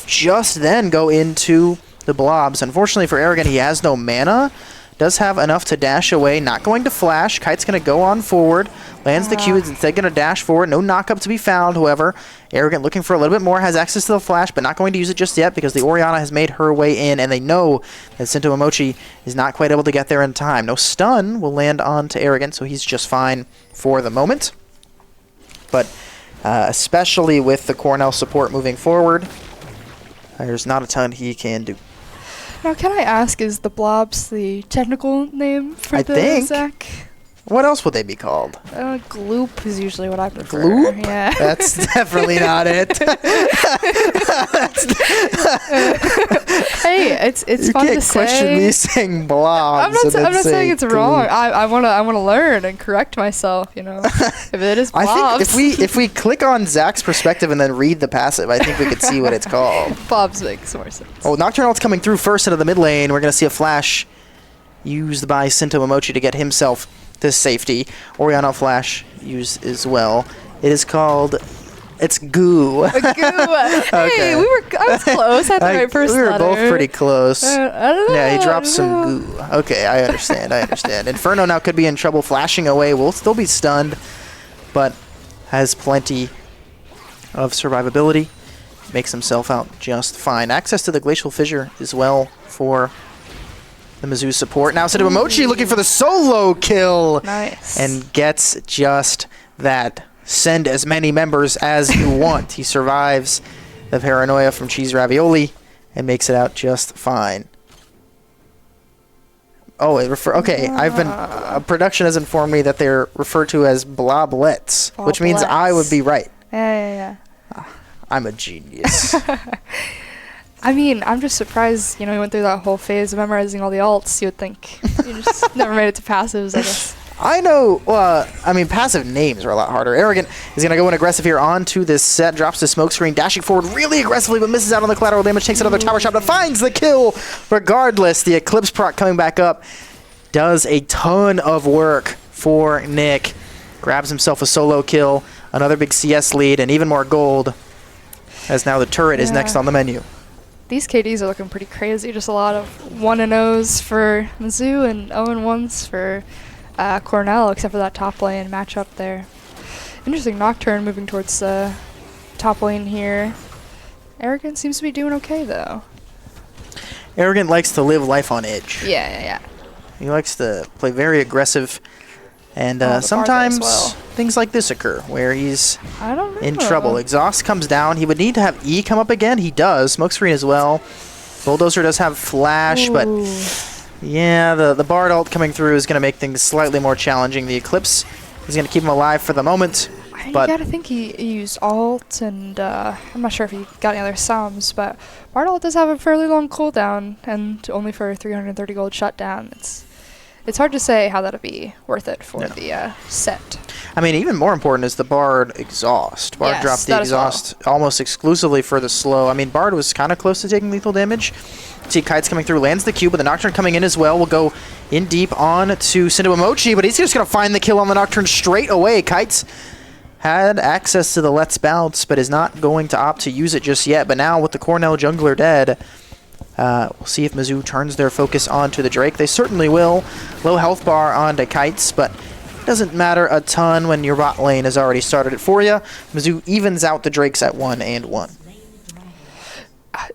just then go into the blobs. Unfortunately for Arrogant, he has no mana. Does have enough to dash away. Not going to flash. Kite's going to go on forward. Lands the Q. Is instead going to dash forward. No knockup to be found, however. Arrogant looking for a little bit more. Has access to the flash, but not going to use it just yet because the Orianna has made her way in, and they know that Sinto Momochi is not quite able to get there in time. No stun will land on to Arrogant, so he's just fine for the moment. But especially with the Cornell support moving forward, there's not a ton he can do. Now, can I ask, is the blobs the technical name for the ZAC? What else would they be called? Gloop is usually what I prefer. Gloop? Yeah. That's definitely not it. Hey, it's fun to say. You can't question me saying blobs. I'm not saying it's wrong. I wanna learn and correct myself. You know, if it is blobs. I think if we click on Zach's perspective and then read the passive, I think we could see what it's called. Blobs makes more sense. Oh, Nocturnal's coming through first into the mid lane. We're gonna see a flash used by Sinto Momochi to get himself to safety. Orianna flash used as well. It is called... It's goo. Goo. Okay. Hey, I was close. I had the right first letter. We were both pretty close. I don't know. Yeah, he dropped some goo. Okay, I understand. Inferno now could be in trouble. Flashing away. Will still be stunned, but has plenty of survivability. Makes himself out just fine. Access to the Glacial Fissure as well for the Mizzou support. Now Sinto Momochi looking for the solo kill. Nice. And gets just that. Send as many members as you want. He survives the paranoia from Cheese Ravioli and makes it out just fine. Oh, okay. I've been production has informed me that they're referred to as bloblets, which means I would be right. Yeah. I'm a genius. I mean, I'm just surprised, you went through that whole phase of memorizing all the alts. You would think you just never made it to passives, I guess. I know, passive names are a lot harder. Arrogant is going to go in aggressive here onto this set, drops the smoke screen, dashing forward really aggressively, but misses out on the collateral damage, takes another tower shot, but finds the kill regardless. The Eclipse proc coming back up does a ton of work for Nick. Grabs himself a solo kill, another big CS lead, and even more gold, as now the turret is next on the menu. These KDs are looking pretty crazy. Just a lot of 1-0s for Mizzou and 0-1s for Cornell, except for that top lane matchup there. Interesting Nocturne moving towards the top lane here. Arrogant seems to be doing okay, though. Arrogant likes to live life on edge. Yeah. He likes to play very aggressive. And sometimes things like this occur, where he's in trouble. Exhaust comes down. He would need to have E come up again. He does. Smokescreen as well. Bulldozer does have flash, but yeah, the Bard ult coming through is going to make things slightly more challenging. The Eclipse is going to keep him alive for the moment. But you gotta think he used ult, and I'm not sure if he got any other sums, but Bard ult does have a fairly long cooldown, and only for 330 gold shutdown. It's hard to say how that'll be worth it for the set. I mean, even more important is the Bard exhaust. Bard dropped the exhaust almost exclusively for the slow. I mean, Bard was kind of close to taking lethal damage. See Kites coming through, lands the Q, but the Nocturne coming in as well. Will go in deep on to Sindoimochi, but he's just going to find the kill on the Nocturne straight away. Kites had access to the Let's Bounce, but is not going to opt to use it just yet. But now with the Cornell jungler dead, we'll see if Mizzou turns their focus onto the Drake. They certainly will. Low health bar onto Kites, but it doesn't matter a ton when your bot lane has already started it for you. Mizzou evens out the Drakes at 1-1.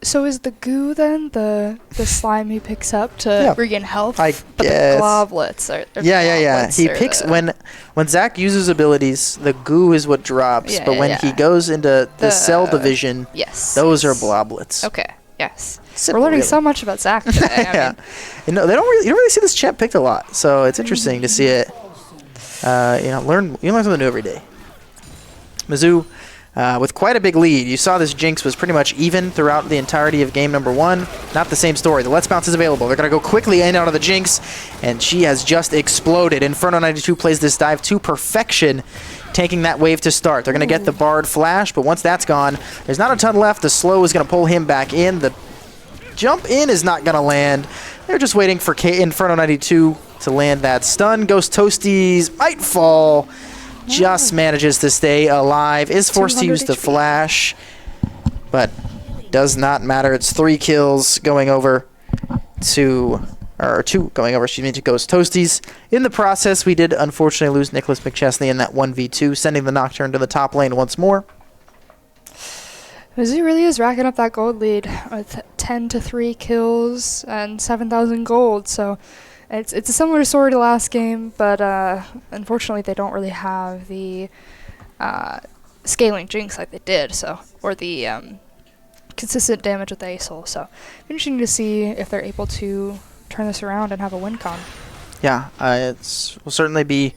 So is the goo then the slime he picks up to regain health? I but guess. The globlets are Yeah. He picks when Zach uses abilities, the goo is what drops. But when he goes into the cell division, those are bloblets. Okay. Yes. Simple, we're learning so much about Zach today. I mean. You don't really see this champ picked a lot, so it's interesting to see it. You learn something new every day. Mizzou, with quite a big lead. You saw this Jinx was pretty much even throughout the entirety of game number 1. Not the same story. The Let's Bounce is available. They're going to go quickly in and out of the Jinx, and she has just exploded. Inferno 92 plays this dive to perfection, taking that wave to start. They're going to get the Bard flash, but once that's gone, there's not a ton left. The slow is going to pull him back in. The jump in is not going to land. They're just waiting for Inferno 92 to land that stun. Ghost Toasties might fall. Just manages to stay alive. Is forced to use the flash, but does not matter. It's 3 kills going over to, or 2 going over, excuse me, to Ghost Toasties. In the process, we did unfortunately lose Nicholas McChesney in that 1v2, sending the Nocturne to the top lane once more. Mizzou really is racking up that gold lead with 10-3 kills and 7,000 gold, so it's a similar story to last game, but unfortunately they don't really have the scaling Jinx like they did, or the consistent damage with the Acel, so interesting to see if they're able to turn this around and have a win con. Yeah, it will certainly be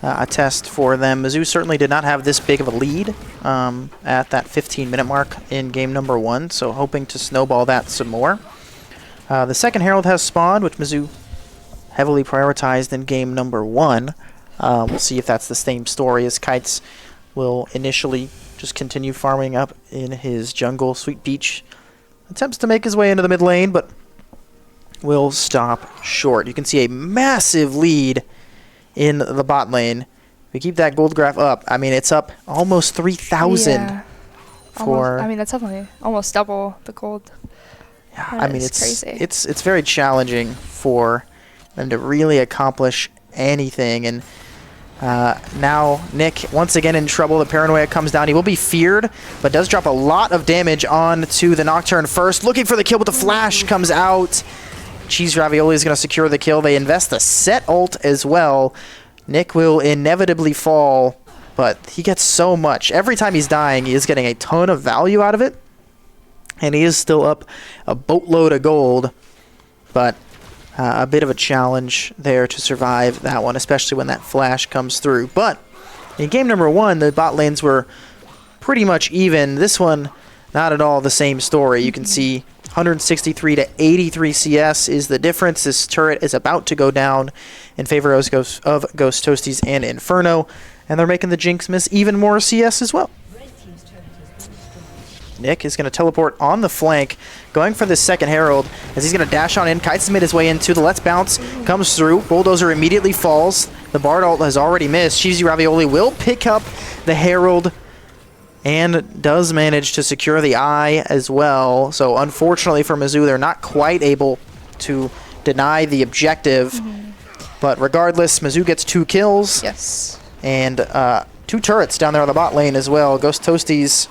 a test for them. Mizzou certainly did not have this big of a lead at that 15-minute mark in game number 1, so hoping to snowball that some more. The second Herald has spawned, which Mizzou heavily prioritized in game number 1. We'll see if that's the same story, as Kites will initially just continue farming up in his jungle. Sweet Peach attempts to make his way into the mid lane, but will stop short. You can see a massive lead in the bot lane. We keep that gold graph up. I mean, it's up almost 3,000. Yeah. I mean, that's definitely almost double the gold. Yeah, I mean, it's crazy. It's very challenging for them to really accomplish anything. And now Nick once again in trouble. The paranoia comes down. He will be feared, but does drop a lot of damage onto the Nocturne first. Looking for the kill, but the flash comes out. Cheese Ravioli is going to secure the kill. They invest the set ult as well. Nick will inevitably fall, but he gets so much. Every time he's dying, he is getting a ton of value out of it. And he is still up a boatload of gold, but a bit of a challenge there to survive that one, especially when that flash comes through. But in game number 1, the bot lanes were pretty much even. This one, not at all the same story. You can see 163 to 83 CS is the difference. This turret is about to go down in favor of Ghost Toasties and Inferno, and they're making the Jinx miss even more CS as well. Nick is going to teleport on the flank, going for the second Herald, as he's going to dash on in. Kites has made his way into the Let's Bounce, comes through. Bulldozer immediately falls. The Bard ult has already missed. Cheesy Ravioli will pick up the Herald and does manage to secure the eye as well. So unfortunately for Mizzou, they're not quite able to deny the objective. But regardless, Mizzou gets 2 kills. Yes. And 2 turrets down there on the bot lane as well. Ghost Toasties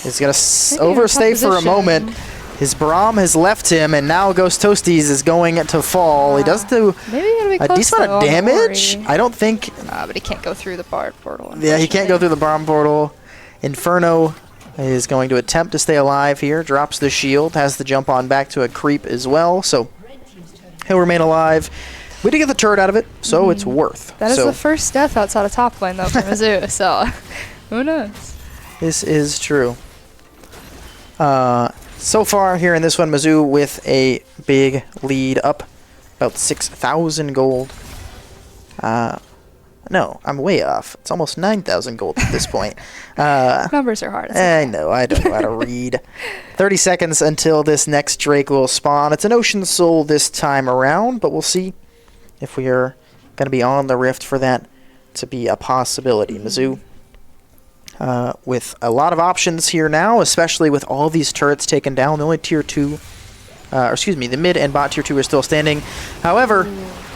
is going to overstay for a moment. His Braum has left him, and now Ghost Toasties is going to fall. He does do a decent amount of damage. I don't think... but he can't go through the Bard portal. Yeah, he can't go through the Braum portal. Inferno is going to attempt to stay alive here. Drops the shield, has the jump on back to a creep as well, so he'll remain alive. We did get the turret out of it, so it's worth. That is the first death outside of top lane, though, for Mizzou, so who knows? This is true. So far here in this one, Mizzou with a big lead, up about 6,000 gold. No, I'm way off. It's almost 9,000 gold at this point. Numbers are hard. I know. I don't know how to read. 30 seconds until this next Drake will spawn. It's an Ocean Soul this time around, but we'll see if we are going to be on the Rift for that to be a possibility. Mizzou with a lot of options here now, especially with all these turrets taken down. The only tier 2, the mid and bot tier 2 are still standing. However,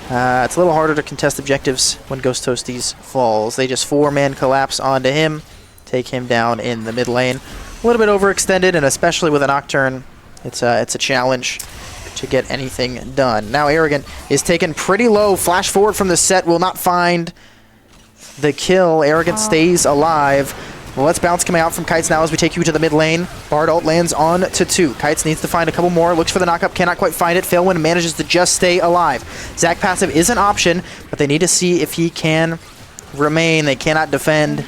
it's a little harder to contest objectives when Ghost Toasties falls. They just 4-man collapse onto him, take him down in the mid lane. A little bit overextended, and especially with a Nocturne, it's a challenge to get anything done. Now Arrogant is taken pretty low. Flash forward from the set, will not find the kill. Arrogant stays alive. Well, let's bounce coming out from Kites now as we take you to the mid lane. Bard ult lands on to 2. Kites needs to find a couple more. Looks for the knockup, cannot quite find it. Failwind manages to just stay alive. Zac passive is an option, but they need to see if he can remain. They cannot defend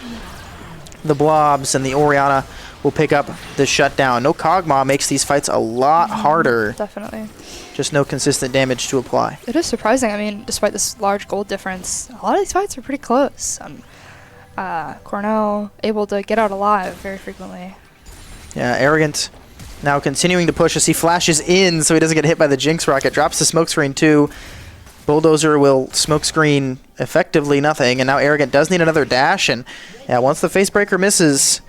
the blobs, and the Orianna will pick up the shutdown. No Kog'Maw makes these fights a lot harder. Definitely. Just no consistent damage to apply. It is surprising. I mean, despite this large gold difference, a lot of these fights are pretty close. Cornell able to get out alive very frequently. Yeah, Arrogant now continuing to push as he flashes in so he doesn't get hit by the Jinx rocket. Drops the smokescreen too. Bulldozer will smokescreen effectively nothing, and now Arrogant does need another dash, and yeah, once the Facebreaker misses,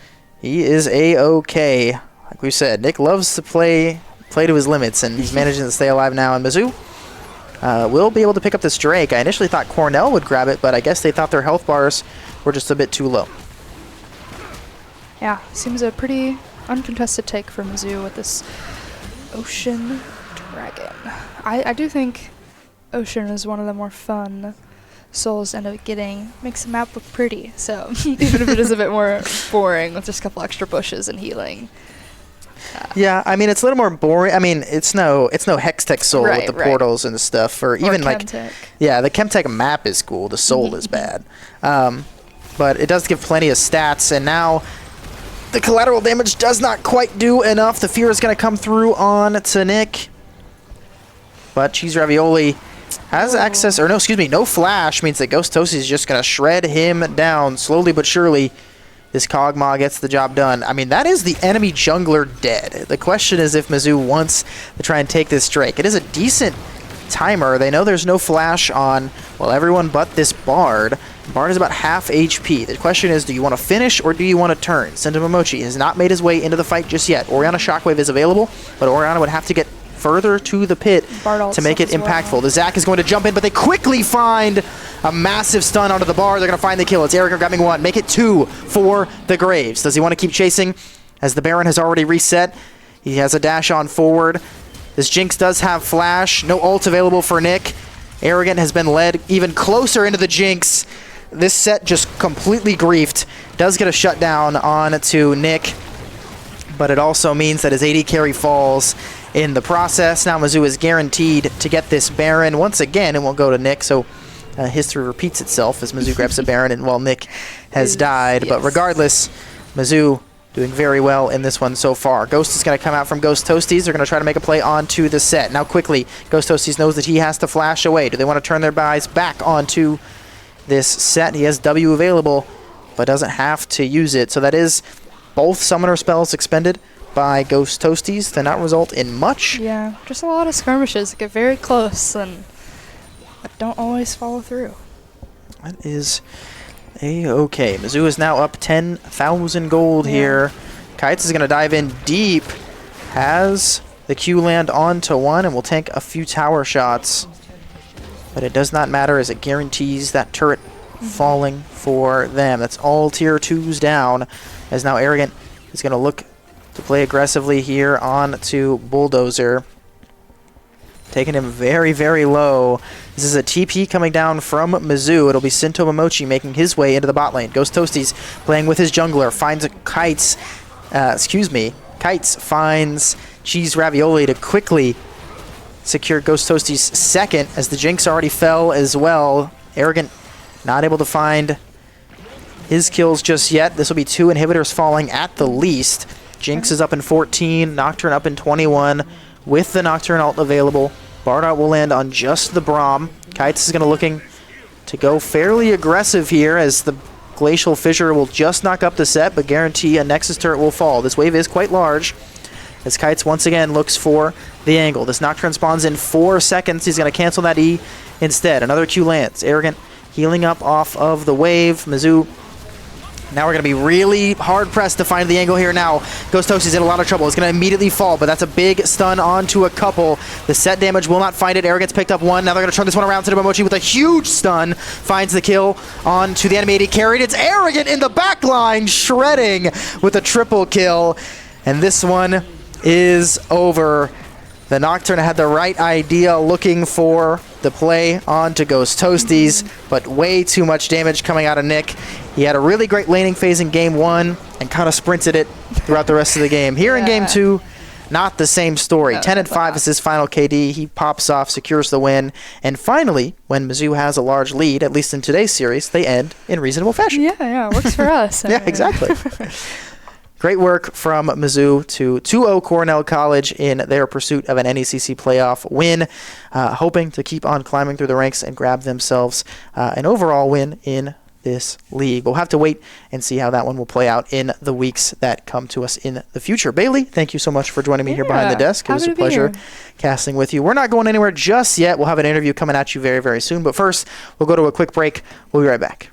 he is A-okay. Like we said, Nick loves to play to his limits, and he's managing to stay alive now. And Mizzou will be able to pick up this Drake. I initially thought Cornell would grab it, but I guess they thought their health bars were just a bit too low. Yeah, seems a pretty uncontested take for Mizzou with this Ocean Dragon. I do think Ocean is one of the more fun souls to end up getting. Makes the map look pretty, so even if it is a bit more boring with just a couple extra bushes and healing. Yeah, I mean, it's a little more boring. I mean, it's no Hextech Soul with the portals and stuff, or even Chemtech. Yeah, the Chemtech map is cool. The Soul is bad, but it does give plenty of stats. And now the collateral damage does not quite do enough. The fear is going to come through on to Nick, but Cheese Ravioli has access, or no flash means that Ghost Toasties is just going to shred him down slowly but surely. This Kog'Maw gets the job done. I mean, that is the enemy jungler dead. The question is if Mizzou wants to try and take this Drake. It is a decent timer. They know there's no flash on, well, everyone but this Bard. Bard is about half HP. The question is, do you want to finish or do you want to turn? Sentimomochi has not made his way into the fight just yet. Orianna Shockwave is available, but Orianna would have to get further to the pit to make it impactful. Well. The Zac is going to jump in, but they quickly find a massive stun onto the bar. They're going to find the kill. It's Arrogant grabbing 1. Make it 2 for the Graves. Does he want to keep chasing? As the Baron has already reset, he has a dash on forward. This Jinx does have flash. No ult available for Nick. Arrogant has been led even closer into the Jinx. This set just completely griefed. Does get a shutdown on to Nick, but it also means that his AD carry falls in the process. Now Mizzou is guaranteed to get this Baron once again, and we'll go to Nick, so history repeats itself as Mizzou grabs a Baron and while Nick has died. Yes. But regardless, Mizzou doing very well in this one so far. Ghost is going to come out from Ghost Toasties. They're going to try to make a play onto the set. Now quickly, Ghost Toasties knows that he has to flash away. Do they want to turn their eyes back onto this set? He has W available, but doesn't have to use it. So that is both summoner spells expended by Ghost Toasties to not result in much. Yeah, just a lot of skirmishes that get very close and don't always follow through. That is A-okay. Mizzou is now up 10,000 gold here. Kites is going to dive in deep. Has the Q land onto one and will tank a few tower shots. But it does not matter as it guarantees that turret falling for them. That's all tier 2s down, as now Arrogant is going to look to play aggressively here on to Bulldozer. Taking him very, very low. This is a TP coming down from Mizzou. It'll be Sinto Momochi making his way into the bot lane. Ghost Toasties playing with his jungler. Finds Kites. Kites finds Cheese Ravioli to quickly secure Ghost Toasties' second, as the Jinx already fell as well. Arrogant not able to find his kills just yet. This will be 2 inhibitors falling at the least. Jinx is up in 14, Nocturne up in 21 with the Nocturne ult available. Bardot will land on just the Braum. Kites is going to looking to go fairly aggressive here, as the Glacial Fissure will just knock up the set but guarantee a Nexus turret will fall. This wave is quite large, as Kites once again looks for the angle. This Nocturne spawns in 4 seconds. He's going to cancel that E instead. Another Q lands. Arrogant healing up off of the wave. Mizzou, now we're going to be really hard-pressed to find the angle here now. Ghost Toast is in a lot of trouble. It's going to immediately fall, but that's a big stun onto a couple. The set damage will not find it. Arrogant's picked up one. Now they're going to turn this one around to Momochi with a huge stun. Finds the kill onto the enemy AD carried. It's Arrogant in the back line, shredding with a triple kill. And this one is over. The Nocturne had the right idea, looking for the play onto Ghost Toasties, but way too much damage coming out of Nick. He had a really great laning phase in game 1 and kind of sprinted it throughout the rest of the game. Here in game 2, not the same story. 10-5 is his final KD. He pops off, secures the win, and finally, when Mizzou has a large lead, at least in today's series, they end in reasonable fashion. Yeah, works for us. Yeah, exactly. Great work from Mizzou to 2-0 Cornell College in their pursuit of an NECC playoff win, hoping to keep on climbing through the ranks and grab themselves an overall win in this league. We'll have to wait and see how that one will play out in the weeks that come to us in the future. Bailey, thank you so much for joining me here behind the desk. It was a pleasure casting with you. We're not going anywhere just yet. We'll have an interview coming at you very, very soon. But first, we'll go to a quick break. We'll be right back.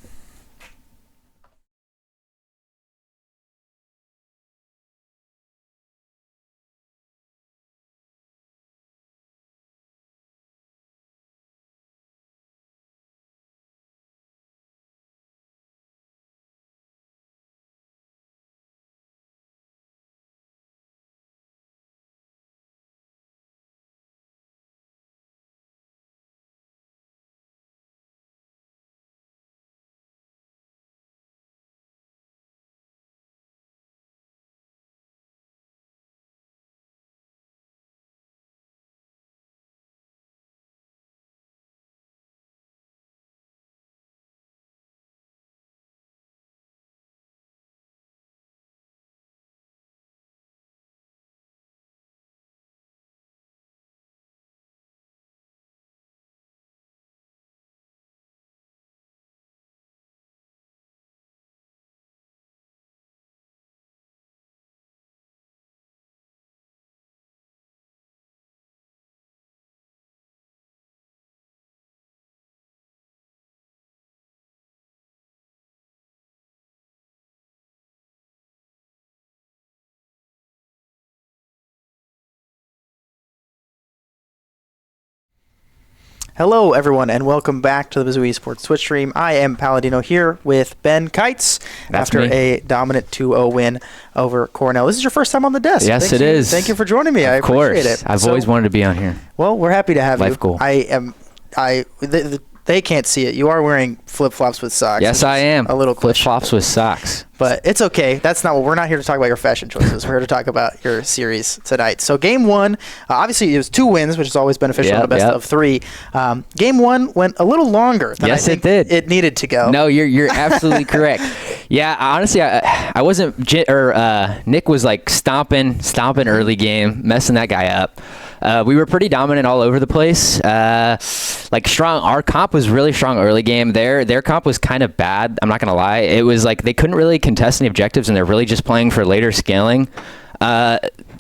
Hello, everyone, and welcome back to the Mizzou Esports Twitch stream. I am Paladino here with Ben Kites after a dominant 2-0 win over Cornell. This is your first time on the desk. Yes, it is. Thank you for joining me. I appreciate it. I've always wanted to be on here. Well, we're happy to have you. Life goal. They can't see it. You are wearing flip-flops with socks. Yes, I am. A little flip-flops with socks. But it's okay. That's not what we're not here to talk about your fashion choices. We're here to talk about your series tonight. So game 1, obviously it was 2 wins, which is always beneficial in a best of 3. Game 1 went a little longer than I think it needed to go. No, you're absolutely correct. Yeah, honestly, I wasn't. Nick was like stomping early game, messing that guy up. We were pretty dominant all over the place. Like strong. Our comp was really strong early game. Their comp was kind of bad. I'm not gonna lie. It was like they couldn't really contest any objectives, and they're really just playing for later scaling.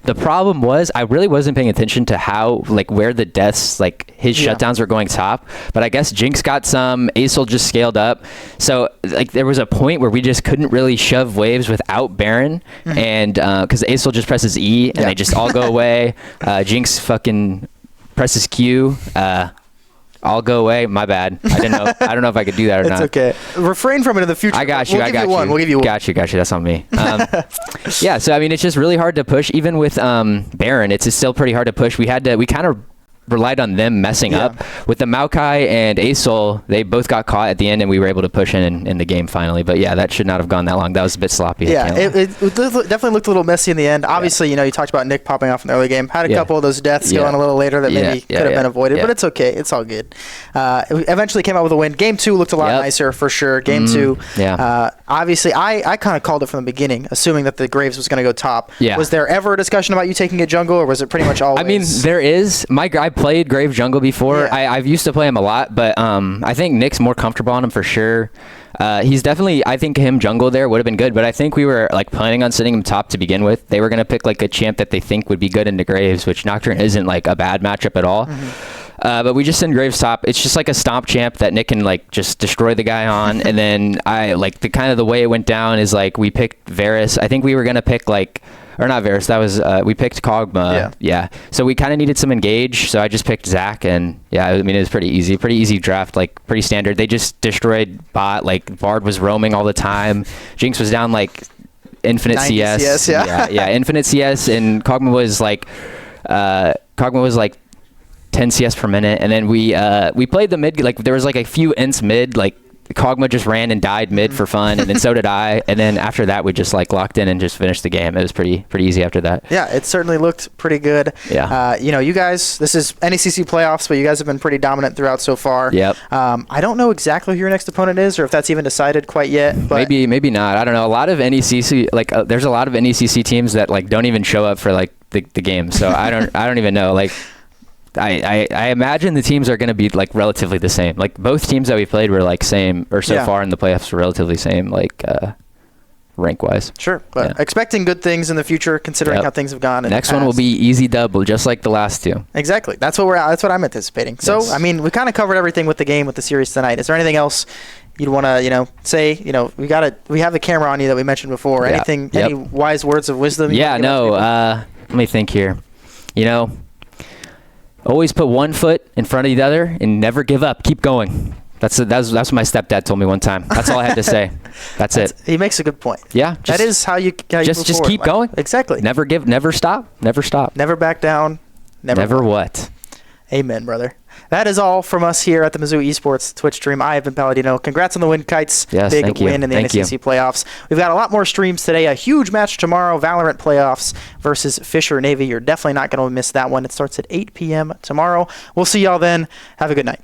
The problem was I really wasn't paying attention to how, like, where the deaths, like, his shutdowns were going top. But I guess Jinx got some. Acel just scaled up. So, like, there was a point where we just couldn't really shove waves without Baron. And because Acel just presses E and they just all go away. Jinx fucking presses Q. I'll go away. My bad. I don't know if I could do that or not. It's okay. Refrain from it in the future. I got you. We'll give you one. Got you. That's on me. Yeah. So I mean, it's just really hard to push. Even with Baron, it's still pretty hard to push. We kind of relied on them messing up. With the Maokai and Acel, they both got caught at the end, and we were able to push in the game finally. But yeah, that should not have gone that long. That was a bit sloppy. Yeah, it definitely looked a little messy in the end. Obviously, you talked about Nick popping off in the early game. Had a couple of those deaths going a little later that maybe could have been avoided, but it's okay. It's all good. We eventually came out with a win. Game 2 looked a lot nicer for sure. Game 2, obviously, I kind of called it from the beginning, assuming that the Graves was going to go top. Yeah. Was there ever a discussion about you taking a jungle, or was it pretty much always? I mean, there is. I played Grave jungle before. I've used to play him a lot, but I think Nick's more comfortable on him for sure. He's definitely, I think him jungle there would have been good, but I think we were like planning on sitting him top to begin with. They were going to pick like a champ that they think would be good into Graves, which Nocturne isn't like a bad matchup at all. But we just send Graves top. It's just like a stomp champ that Nick can like just destroy the guy on. And then I like the way it went down is like we picked Varus. I think we were going to pick like, or not Varus, that was, we picked Kog'Maw. Yeah. So we kind of needed some engage, so I just picked Zac, and yeah, I mean, it was pretty easy draft, like pretty standard. They just destroyed bot, like Bard was roaming all the time. Jinx was down like infinite CS. Infinite CS, and Kog'Maw was like 10 CS per minute, and then we played the mid, like there was like a few ints mid, like Kog'Maw just ran and died mid for fun, and then so did I. And then after that, we just like locked in and just finished the game. It was pretty easy after that. Yeah, it certainly looked pretty good. Yeah. You guys, this is NECC playoffs, but you guys have been pretty dominant throughout so far. Yep. I don't know exactly who your next opponent is, or if that's even decided quite yet. But maybe not. I don't know. A lot of NECC, like there's a lot of NECC teams that like don't even show up for like the game. So I don't even know. Like. I imagine the teams are going to be like relatively the same. Like both teams that we played were like same, or so far in the playoffs were relatively same, like rank wise. Sure, but expecting good things in the future, considering how things have gone. Next one will be easy double, just like the last two. Exactly. That's what I'm anticipating. So I mean, we kind of covered everything with the game, with the series tonight. Is there anything else you'd want to say? We have the camera on you that we mentioned before. Anything? Any wise words of wisdom? Let me think here. Always put one foot in front of the other and never give up. Keep going. That's what my stepdad told me one time. That's all I had to say. That's it. He makes a good point. Yeah. That is how you just keep going. Exactly. Never stop. Never back down. Never what? Amen, brother. That is all from us here at the Mizzou Esports Twitch stream. I have been Palladino. Congrats on the win, Kites. Yes, big win in the NECC playoffs. We've got a lot more streams today. A huge match tomorrow, Valorant playoffs versus Fisher Navy. You're definitely not going to miss that one. It starts at 8 p.m. tomorrow. We'll see y'all then. Have a good night.